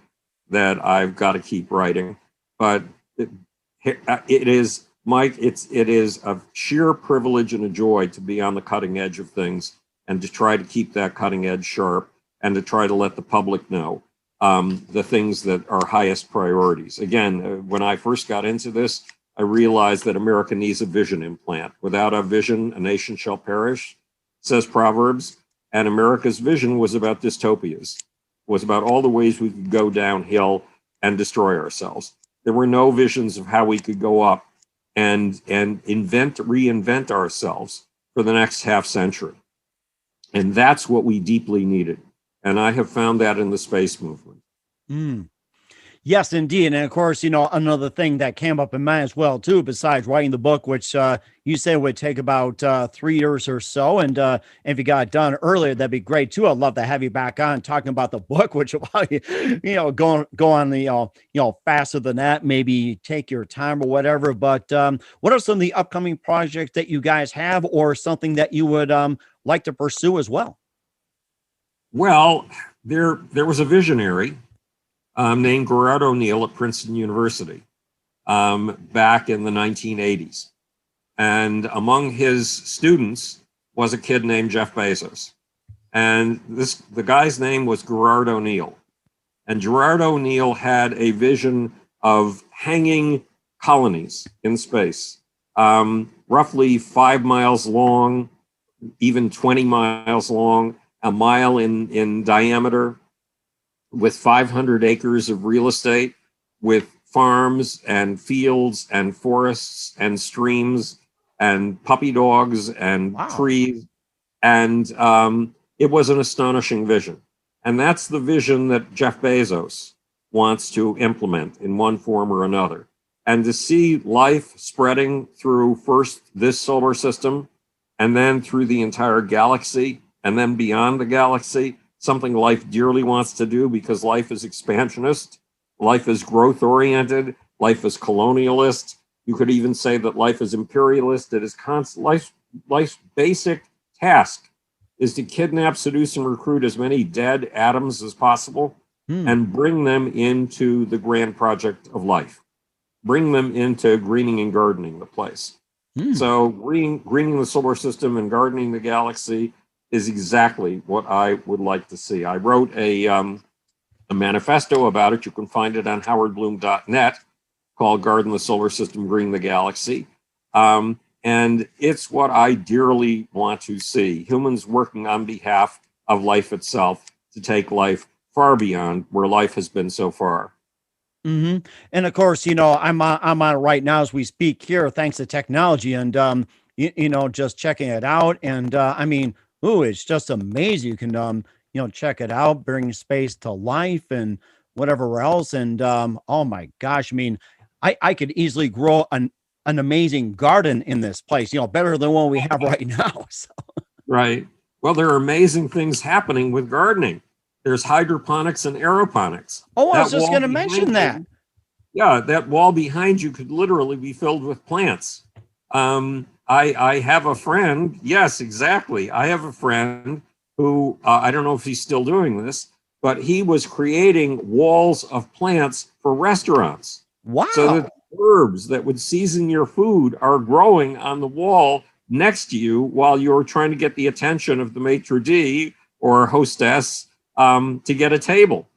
that I've got to keep writing. But it is, Mike, it is a sheer privilege and a joy to be on the cutting edge of things and to try to keep that cutting edge sharp and to try to let the public know the things that are highest priorities. Again, when I first got into this, I realized that America needs a vision implant. Without a vision, a nation shall perish, says Proverbs. And America's vision was about dystopias, was about all the ways we could go downhill and destroy ourselves. There were no visions of how we could go up and reinvent ourselves for the next half century. And that's what we deeply needed. And I have found that in the space movement. Yes, indeed. And of course, another thing that came up in mind as well, too, besides writing the book, which you say would take about 3 years or so. And if you got it done earlier, that'd be great, too. I'd love to have you back on talking about the book, which will probably, go on the, faster than that, maybe take your time or whatever. But what are some of the upcoming projects that you guys have or something that you would like to pursue as well? Well, there was a visionary named Gerard O'Neill at Princeton University back in the 1980s. And among his students was a kid named Jeff Bezos. And the guy's name was Gerard O'Neill. And Gerard O'Neill had a vision of hanging colonies in space, roughly 5 miles long, even 20 miles long, a mile in diameter, with 500 acres of real estate, with farms and fields and forests and streams and puppy dogs and trees. And it was an astonishing vision. And that's the vision that Jeff Bezos wants to implement in one form or another. And to see life spreading through first this solar system and then through the entire galaxy and then beyond the galaxy, something life dearly wants to do, because life is expansionist, life is growth oriented, life is colonialist. You could even say that life is imperialist. It is life's basic task is to kidnap, seduce, and recruit as many dead atoms as possible and bring them into the grand project of life. Bring them into greening and gardening the place. So greening the solar system and gardening the galaxy is exactly what I would like to see. I wrote a manifesto about it. You can find it on howardbloom.net, called Garden the Solar System, Green the Galaxy. And it's what I dearly want to see. Humans working on behalf of life itself to take life far beyond where life has been so far. And of course, I'm on it right now as we speak here, thanks to technology, and just checking it out. And it's just amazing. You can check it out, bring space to life and whatever else. And oh my gosh, I could easily grow an amazing garden in this place, better than one we have right now. So. Right. Well, there are amazing things happening with gardening. There's hydroponics and aeroponics. Oh, I was just going to mention that. Yeah, that wall behind you could literally be filled with plants. I have a friend. Yes, exactly. I have a friend who, I don't know if he's still doing this, but he was creating walls of plants for restaurants. Wow. So that herbs that would season your food are growing on the wall next to you while you're trying to get the attention of the maitre d' or hostess to get a table.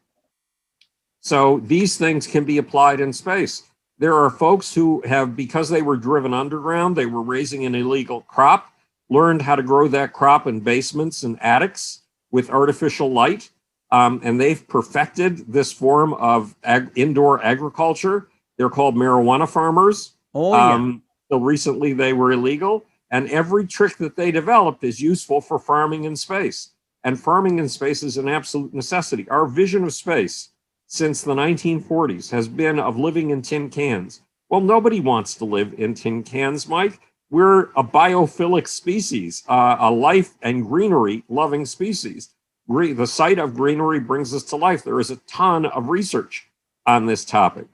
So these things can be applied in space. There are folks who have, because they were driven underground, they were raising an illegal crop, learned how to grow that crop in basements and attics with artificial light. And they've perfected this form of indoor agriculture. They're called marijuana farmers. So recently they were illegal. And every trick that they developed is useful for farming in space. And farming in space is an absolute necessity. Our vision of space since the 1940s has been of living in tin cans. Well, nobody wants to live in tin cans, Mike. We're a biophilic species, a life and greenery loving species. The sight of greenery brings us to life. There is a ton of research on this topic.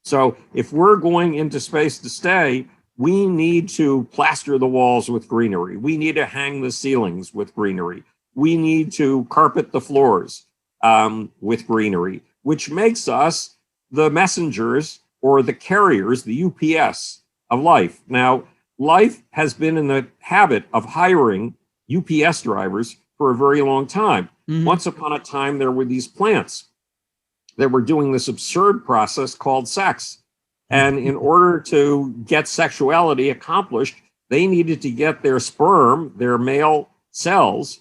So if we're going into space to stay, we need to plaster the walls with greenery. We need to hang the ceilings with greenery. We need to carpet the floors with greenery, which makes us the messengers or the carriers, the UPS of life. Now, life has been in the habit of hiring UPS drivers for a very long time. Once upon a time, there were these plants that were doing this absurd process called sex. And in order to get sexuality accomplished, they needed to get their sperm, their male cells,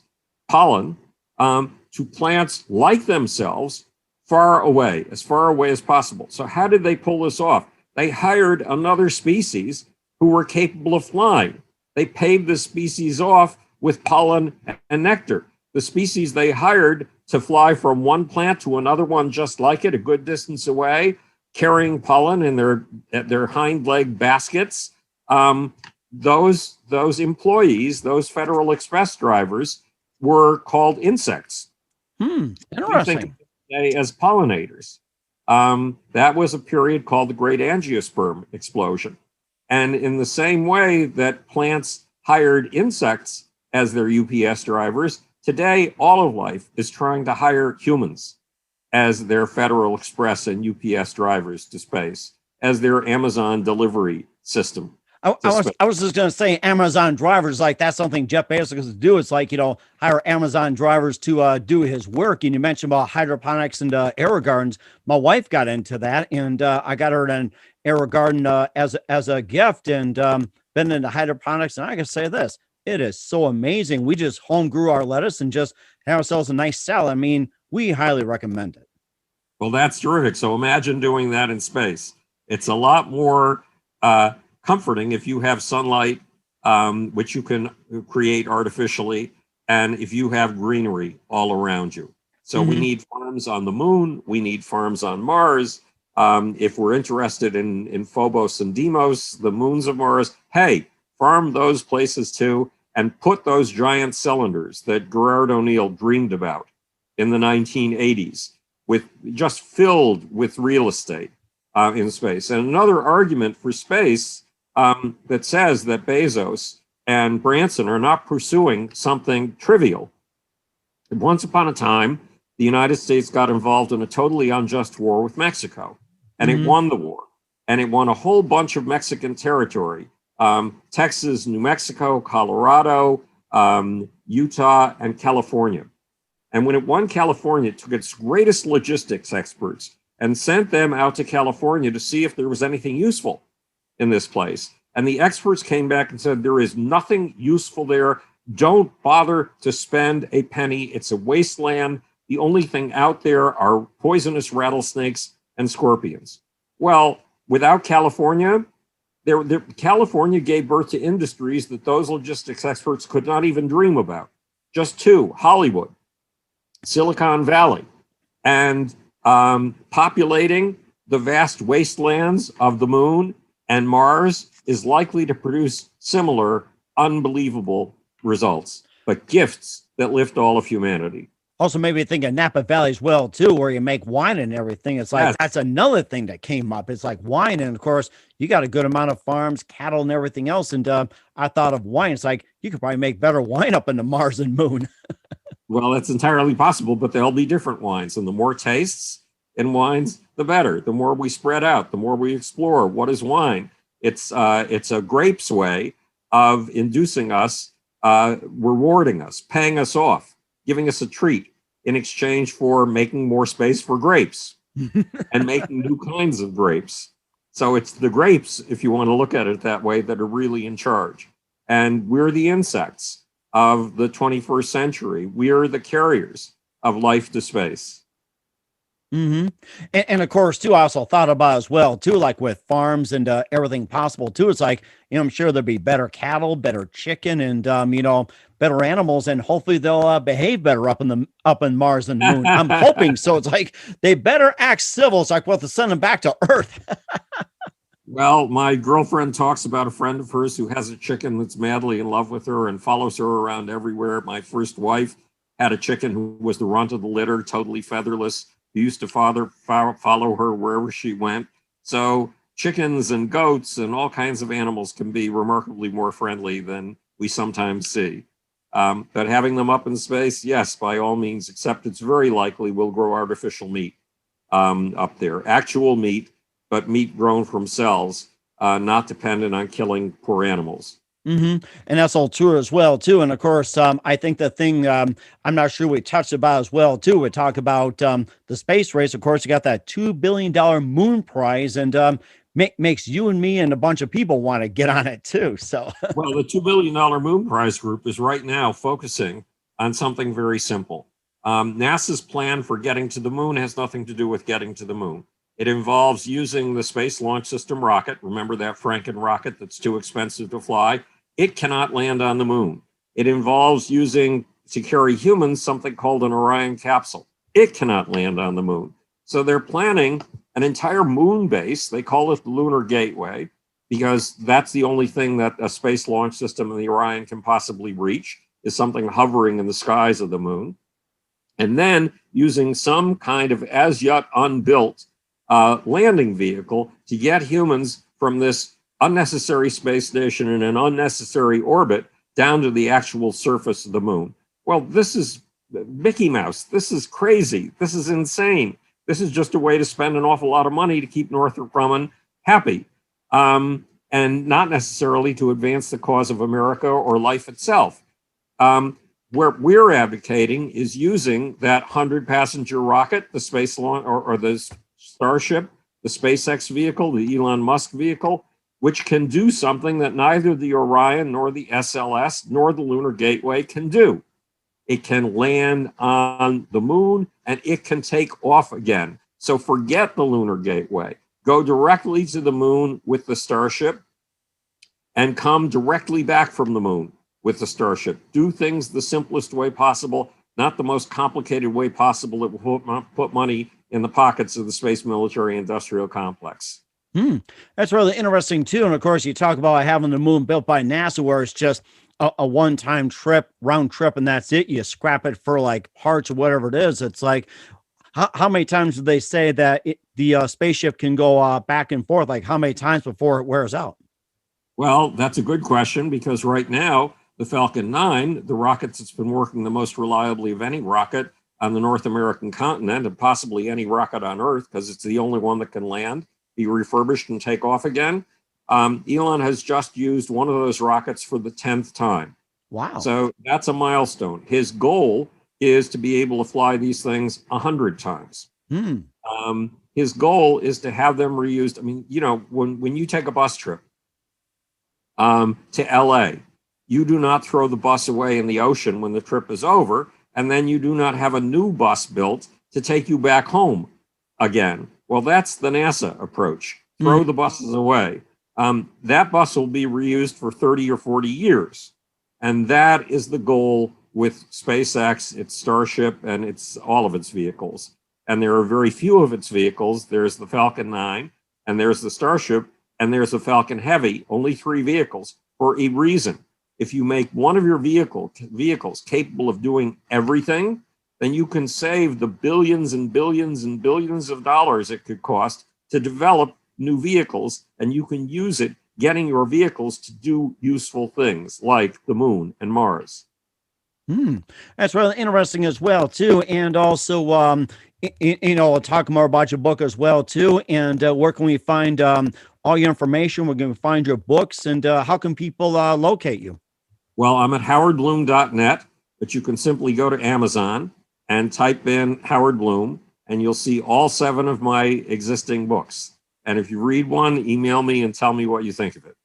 pollen, to plants like themselves far away as possible. So how did they pull this off? They hired another species who were capable of flying. They paid the species off with pollen and nectar. The species they hired to fly from one plant to another one just like it, a good distance away, carrying pollen in their hind leg baskets. Those employees, those Federal Express drivers, were called insects. Interesting. We think of them today as pollinators. That was a period called the Great Angiosperm Explosion. And in the same way that plants hired insects as their UPS drivers, today all of life is trying to hire humans as their Federal Express and UPS drivers to space, as their Amazon delivery system. I was just going to say Amazon drivers, like that's something Jeff Bezos is do. It's like, hire Amazon drivers to do his work. And you mentioned about hydroponics and air gardens. My wife got into that, and I got her an air garden as a gift, and been into hydroponics. And I can say this, it is so amazing. We just home grew our lettuce and just had ourselves a nice salad. I mean, we highly recommend it. Well, that's terrific. So imagine doing that in space. It's a lot more comforting if you have sunlight, which you can create artificially, and if you have greenery all around you. So we need farms on the moon. We need farms on Mars. If we're interested in Phobos and Deimos, the moons of Mars, hey, farm those places too, and put those giant cylinders that Gerard O'Neill dreamed about in the 1980s, with just filled with real estate in space. And another argument for space that says that Bezos and Branson are not pursuing something trivial. Once upon a time, the United States got involved in a totally unjust war with Mexico, and it won the war, and it won a whole bunch of Mexican territory, Texas, New Mexico, Colorado, Utah, and California. And when it won California, it took its greatest logistics experts and sent them out to California to see if there was anything useful in this place. And the experts came back and said, there is nothing useful there. Don't bother to spend a penny. It's a wasteland. The only thing out there are poisonous rattlesnakes and scorpions. Well, without California, California gave birth to industries that those logistics experts could not even dream about. Just two: Hollywood, Silicon Valley, and populating the vast wastelands of the moon and Mars is likely to produce similar unbelievable results, but gifts that lift all of humanity. Also, maybe think of Napa Valley as well, too, where you make wine and everything. It's like, that's another thing that came up. It's like wine. And of course, you got a good amount of farms, cattle, and everything else. And I thought of wine. It's like, you could probably make better wine up in the Mars and moon. Well, that's entirely possible, but they'll be different wines. And the more tastes in wines, the better. The more we spread out, the more we explore what is wine. It's a grape's way of inducing us, rewarding us, paying us off, giving us a treat in exchange for making more space for grapes and making new kinds of grapes. So it's the grapes, if you want to look at it that way, that are really in charge. And we're the insects of the 21st century. We are the carriers of life to space. And of course, too, I also thought about as well, too, like with farms and everything possible, too. It's like, I'm sure there'd be better cattle, better chicken, and, better animals, and hopefully they'll behave better up in Mars and the moon. I'm hoping so. It's like they better act civil. It's like, well, to send them back to Earth. Well, my girlfriend talks about a friend of hers who has a chicken that's madly in love with her and follows her around everywhere. My first wife had a chicken who was the runt of the litter, totally featherless. He used to follow her wherever she went. So chickens and goats and all kinds of animals can be remarkably more friendly than we sometimes see. But having them up in space, yes, by all means, except it's very likely we'll grow artificial meat up there. Actual meat, but meat grown from cells, not dependent on killing poor animals. And that's all true as well, too. And of course, I think the thing I'm not sure we touched about as well, too. We talk about the space race. Of course, you got that $2 billion moon prize, and makes you and me and a bunch of people want to get on it, too. So, well, the $2 billion moon prize group is right now focusing on something very simple. NASA's plan for getting to the moon has nothing to do with getting to the moon. It involves using the Space Launch System rocket. Remember that Franken rocket that's too expensive to fly? It cannot land on the moon. It involves using to carry humans something called an Orion capsule. It cannot land on the moon. So they're planning an entire moon base. They call it the Lunar Gateway because that's the only thing that a space launch system in the Orion can possibly reach, is something hovering in the skies of the moon. And then using some kind of as yet unbuilt landing vehicle to get humans from this unnecessary space station in an unnecessary orbit down to the actual surface of the moon. Well, this is Mickey Mouse. This is crazy. This is insane. This is just a way to spend an awful lot of money to keep Northrop Grumman happy, and not necessarily to advance the cause of America or life itself. Where we're advocating is using that 100-passenger rocket, the space launch, or the Starship, the SpaceX vehicle, the Elon Musk vehicle, which can do something that neither the Orion nor the SLS nor the Lunar Gateway can do. It can land on the moon and it can take off again. So forget the Lunar Gateway. Go directly to the moon with the Starship and come directly back from the moon with the Starship. Do things the simplest way possible, not the most complicated way possible that will put money in the pockets of the space military industrial complex. That's really interesting too. And of course, you talk about having the moon built by NASA, where it's just a one-time trip, round trip, and that's it. You scrap it for like parts or whatever it is. It's like, how many times do they say that the spaceship can go back and forth? Like how many times before it wears out? Well, that's a good question, because right now, the Falcon 9, the rocket that's been working the most reliably of any rocket on the North American continent, and possibly any rocket on Earth, because it's the only one that can land, be refurbished and take off again. Elon has just used one of those rockets for the 10th time. Wow. So that's a milestone. His goal is to be able to fly these things 100 times. His goal is to have them reused. I mean, you know, when you take a bus trip to LA, you do not throw the bus away in the ocean when the trip is over, and then you do not have a new bus built to take you back home again. Well, that's the NASA approach. Throw the buses away. That bus will be reused for 30 or 40 years. And that is the goal with SpaceX, its Starship, and its all of its vehicles. And there are very few of its vehicles. There's the Falcon 9, and there's the Starship, and there's the Falcon Heavy, only 3 vehicles, for a reason. If you make one of your vehicles capable of doing everything, then you can save the billions and billions and billions of dollars it could cost to develop new vehicles, and you can use it getting your vehicles to do useful things like the moon and Mars. That's really interesting as well too. And also, you know, I'll talk more about your book as well too. And where can we find all your information? We're going to find your books, and how can people locate you? Well, I'm at howardbloom.net, but you can simply go to Amazon and type in Howard Bloom, and you'll see all 7 of my existing books. And if you read one, email me and tell me what you think of it.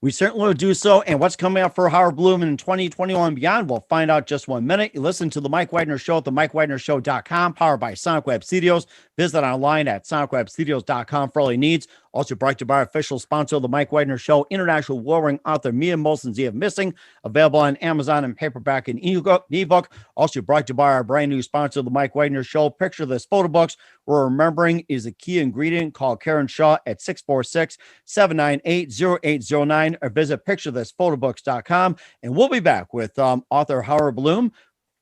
We certainly will do so. And what's coming up for Howard Bloom in 2021 and beyond, we'll find out just 1 minute. You listen to The Mike Wagner Show at themikewagnershow.com, powered by Sonic Web Studios. Visit online at sonicwebstudios.com for all your needs. Also brought to you by our official sponsor of The Mike Wagner Show, international warring author Mia Molson's Eve Missing, available on Amazon and paperback and ebook. Also brought to you by our brand new sponsor of The Mike Wagner Show, Picture This Photo Books, where remembering is a key ingredient. Call Karen Shaw at 646-798-0809 or visit picturethisphotoBooks.com. And we'll be back with author Howard Bloom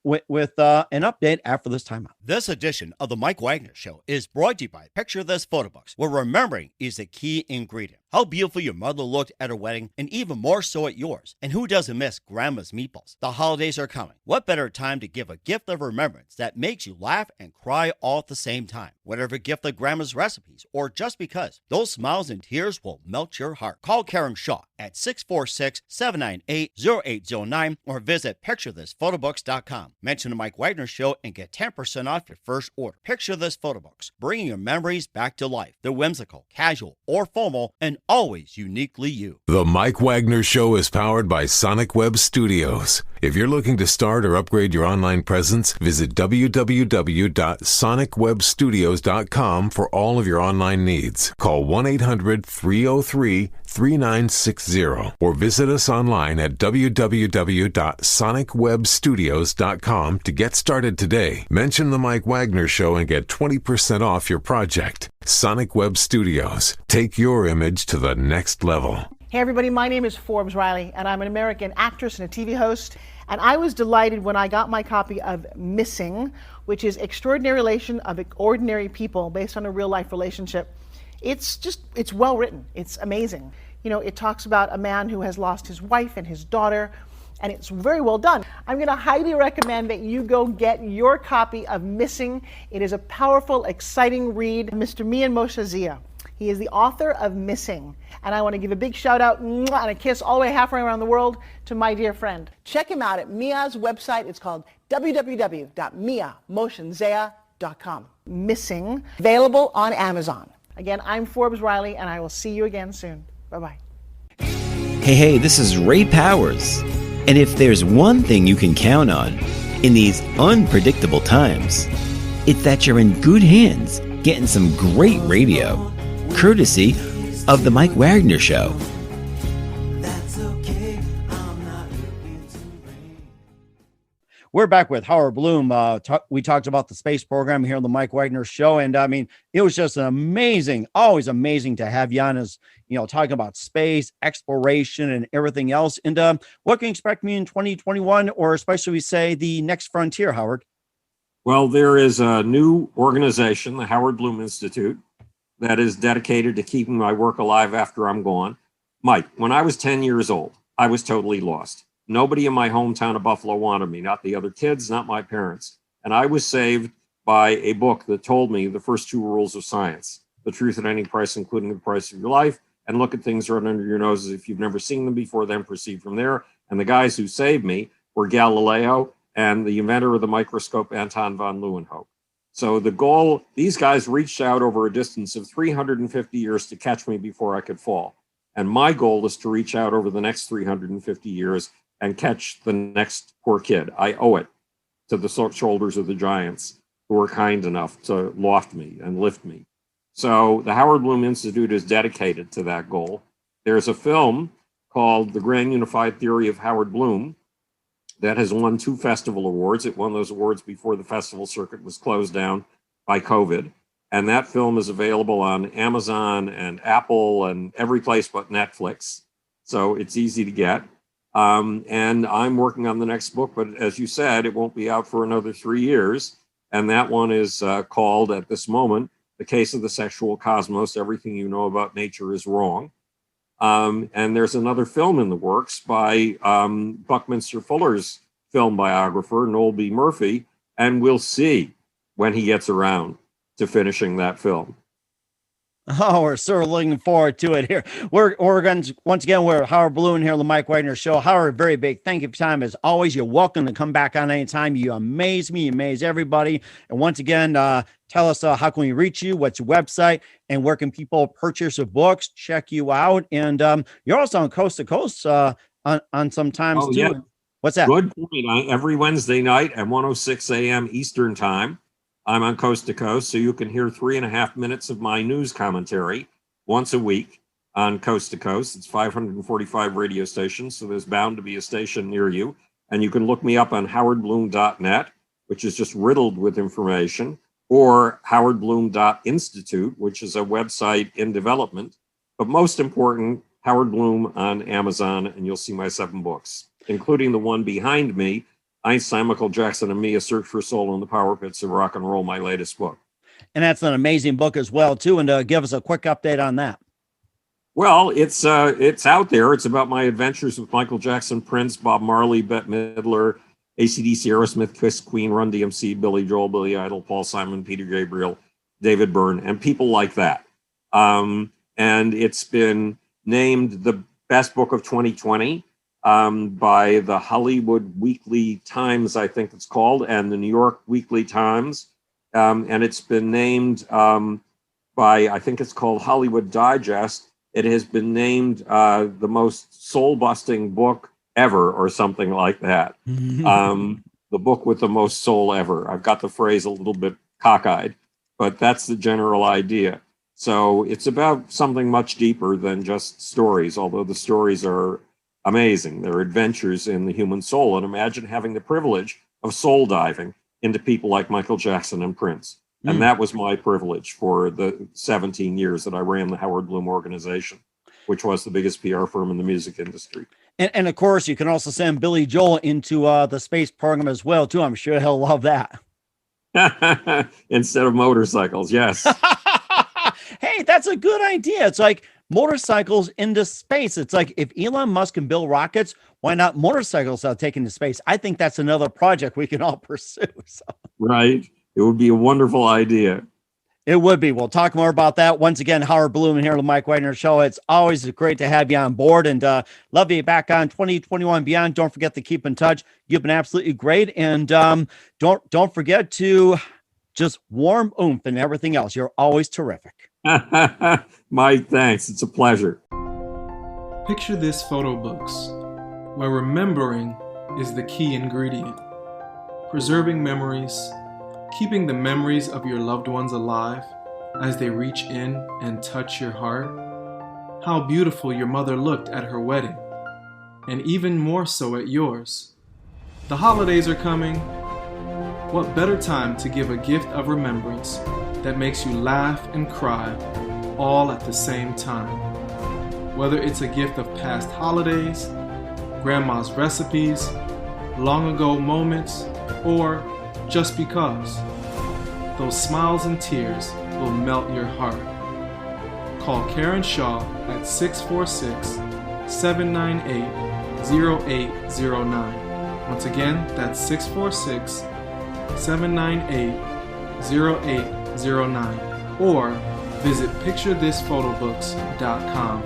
with an update after this timeout. This edition of the Mike Wagner Show is brought to you by Picture This Photo Books, where remembering is the key ingredient. How beautiful your mother looked at her wedding, and even more so at yours. And who doesn't miss Grandma's meatballs? The holidays are coming. What better time to give a gift of remembrance that makes you laugh and cry all at the same time? Whatever gift of Grandma's recipes, or just because, those smiles and tears will melt your heart. Call Karen Shaw at 646-798-0809 or visit picturethisphotoBooks.com. Mention the Mike Wagner Show and get 10% off your first order. Picture This Photo Books, bringing your memories back to life. They're whimsical, casual, or formal, and always uniquely you. The Mike Wagner Show is powered by Sonic Web Studios. If you're looking to start or upgrade your online presence, visit www.sonicwebstudios.com for all of your online needs. Call 1-800-303-3960 or visit us online at www.sonicwebstudios.com to get started today. Mention the Mike Wagner Show and get 20% off your project. Sonic Web Studios. Take your image to the next level. Hey everybody, my name is Forbes Riley, and I'm an American actress and a TV host. And I was delighted when I got my copy of Missing, which is Extraordinary Relation of Ordinary People based on a real life relationship. It's well written. It's amazing. You know, it talks about a man who has lost his wife and his daughter, and it's very well done. I'm going to highly recommend that you go get your copy of Missing. It is a powerful, exciting read. Mr. Mian Moshe Zia. He is the author of Missing. And I want to give a big shout out and a kiss all the way halfway around the world to my dear friend. Check him out at Mia's website. It's called www.miamotionzea.com. Missing, available on Amazon. Again, I'm Forbes Riley, and I will see you again soon. Bye-bye. Hey, this is Ray Powers. And if there's one thing you can count on in these unpredictable times, it's that you're in good hands getting some great radio, courtesy of The Mike Wagner Show. We're back with Howard Bloom. We talked about the space program here on the Mike Wagner Show. And I mean, it was just always amazing to have you on as, talking about space, exploration, and everything else. And what can you expect me in 2021, or especially we say the next frontier, Howard? Well, there is a new organization, the Howard Bloom Institute, that is dedicated to keeping my work alive after I'm gone. Mike, when I was 10 years old, I was totally lost. Nobody in my hometown of Buffalo wanted me, not the other kids, not my parents. And I was saved by a book that told me the first two rules of science: the truth at any price, including the price of your life, and look at things right under your noses if you've never seen them before, then proceed from there. And the guys who saved me were Galileo and the inventor of the microscope, Anton von Leeuwenhoek. So the goal, these guys reached out over a distance of 350 years to catch me before I could fall. And my goal is to reach out over the next 350 years and catch the next poor kid. I owe it to the shoulders of the giants who were kind enough to loft me and lift me. So the Howard Bloom Institute is dedicated to that goal. There's a film called The Grand Unified Theory of Howard Bloom that has won 2 festival awards. It won those awards before the festival circuit was closed down by COVID. And that film is available on Amazon and Apple and every place but Netflix. So it's easy to get. And I'm working on the next book, but as you said, it won't be out for another 3 years. And that one is called, at this moment, The Case of the Sexual Cosmos. Everything you know about nature is wrong. And there's another film in the works by Buckminster Fuller's film biographer, Noel B. Murphy, and we'll see when he gets around to finishing that film. Oh, we're so looking forward to it here. We're going to, once again, we're Howard Bloom here on the Mike Wagner Show. Howard, very big thank you for your time. As always, you're welcome to come back on anytime. You amaze me, you amaze everybody. And once again, tell us how can we reach you? What's your website? And where can people purchase your books, check you out? And you're also on Coast to Coast on sometimes too. Yeah. What's that? Good point. Every Wednesday night at 1:06 a.m. Eastern Time, I'm on Coast to Coast, so you can hear 3.5 minutes of my news commentary once a week on Coast to Coast. It's 545 radio stations, so there's bound to be a station near you. And you can look me up on howardbloom.net, which is just riddled with information, or howardbloom.institute, which is a website in development. But most important, Howard Bloom on Amazon, and you'll see my 7 books, including the one behind me, Einstein, Michael Jackson, and Me, A Search for Soul in the Power Pits of Rock and Roll, my latest book. And that's an amazing book as well, too. And give us a quick update on that. Well, it's out there. It's about my adventures with Michael Jackson, Prince, Bob Marley, Bette Midler, AC/DC, Aerosmith, Kiss, Queen, Run DMC, Billy Joel, Billy Idol, Paul Simon, Peter Gabriel, David Byrne, and people like that. And it's been named the best book of 2020. By the Hollywood Weekly Times, I think it's called, and the New York Weekly Times. And it's been named by, I think it's called Hollywood Digest, it has been named the most soul-busting book ever, or something like that. The book with the most soul ever. I've got the phrase a little bit cockeyed, but that's the general idea. So it's about something much deeper than just stories, although the stories are amazing. They're adventures in the human soul. And imagine having the privilege of soul diving into people like Michael Jackson and Prince. And that was my privilege for the 17 years that I ran the Howard Bloom organization, which was the biggest PR firm in the music industry. And of course, you can also send Billy Joel into the space program as well, too. I'm sure he'll love that. Instead of motorcycles, yes. Hey, that's a good idea. It's like motorcycles into space. It's like if Elon Musk can build rockets, why not motorcycles taken to space? I think that's another project we can all pursue. So. Right. It would be a wonderful idea. It would be. We'll talk more about that. Once again, Howard Bloom here on the Mike Wagner Show. It's always great to have you on board, and love you back on 2021 beyond. Don't forget to keep in touch. You've been absolutely great, and don't forget to just warm oomph and everything else. You're always terrific. Mike, thanks. It's a pleasure. Picture this photo books, where remembering is the key ingredient. Preserving memories, keeping the memories of your loved ones alive as they reach in and touch your heart. How beautiful your mother looked at her wedding, and even more so at yours. The holidays are coming. What better time to give a gift of remembrance that makes you laugh and cry all at the same time? Whether it's a gift of past holidays, grandma's recipes, long ago moments, or just because. Those smiles and tears will melt your heart. Call Karen Shaw at 646-798-0809. Once again, that's 646-798-0809. Or visit picturethisphotobooks.com.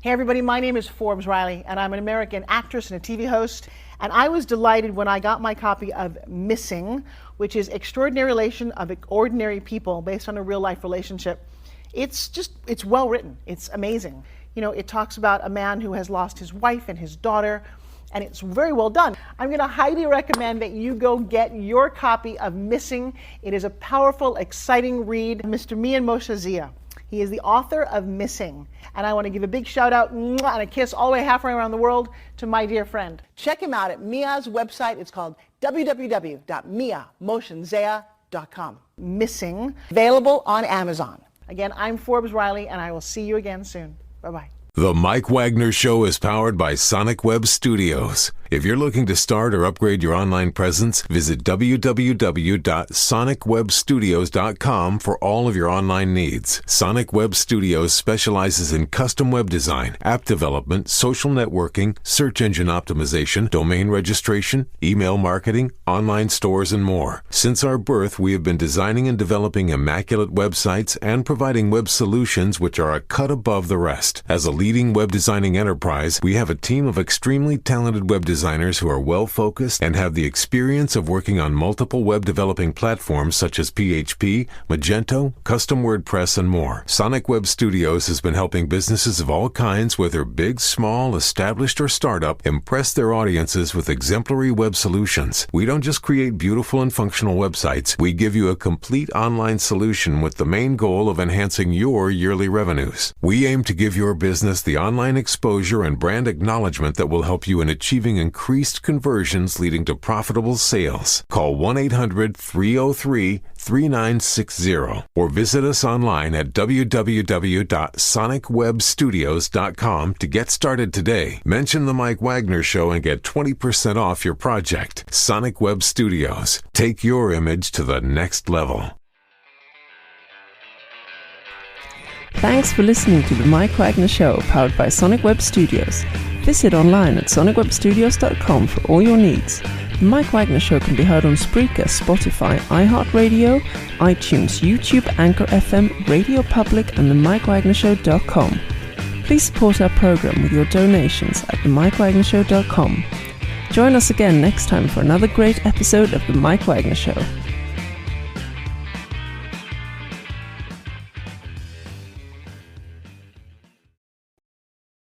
Hey everybody, my name is Forbes Riley, and I'm an American actress and a TV host. And I was delighted when I got my copy of Missing, which is Extraordinary Relation of Ordinary People based on a real life relationship. It's well written. It's amazing. You know, it talks about a man who has lost his wife and his daughter, and it's very well done. I'm going to highly recommend that you go get your copy of Missing. It is a powerful, exciting read. Mr. Mian Moshe Zia. He is the author of Missing. And I want to give a big shout out and a kiss all the way halfway around the world to my dear friend. Check him out at Mia's website. It's called www.miamotionzea.com. Missing, available on Amazon. Again, I'm Forbes Riley, and I will see you again soon. Bye-bye. The Mike Wagner Show is powered by Sonic Web Studios. If you're looking to start or upgrade your online presence, visit www.sonicwebstudios.com for all of your online needs. Sonic Web Studios specializes in custom web design, app development, social networking, search engine optimization, domain registration, email marketing, online stores, and more. Since our birth, we have been designing and developing immaculate websites and providing web solutions which are a cut above the rest. As a leading web designing enterprise, we have a team of extremely talented web designers who are well-focused and have the experience of working on multiple web developing platforms such as PHP, Magento, Custom WordPress, and more. Sonic Web Studios has been helping businesses of all kinds, whether big, small, established, or startup, impress their audiences with exemplary web solutions. We don't just create beautiful and functional websites. We give you a complete online solution with the main goal of enhancing your yearly revenues. We aim to give your business the online exposure and brand acknowledgement that will help you in achieving increased conversions leading to profitable sales. Call 1-800-303-3960 or visit us online at www.sonicwebstudios.com to get started today. Mention the Mike Wagner Show and get 20% off your project. Sonic Web Studios. Take your image to the next level. Thanks for listening to the Mike Wagner Show, powered by Sonic Web Studios. Visit online at sonicwebstudios.com for all your needs. The Mike Wagner Show can be heard on Spreaker, Spotify, iHeartRadio, iTunes, YouTube, Anchor FM, Radio Public, and themikewagnershow.com. Please support our program with your donations at themikewagnershow.com. Join us again next time for another great episode of The Mike Wagner Show.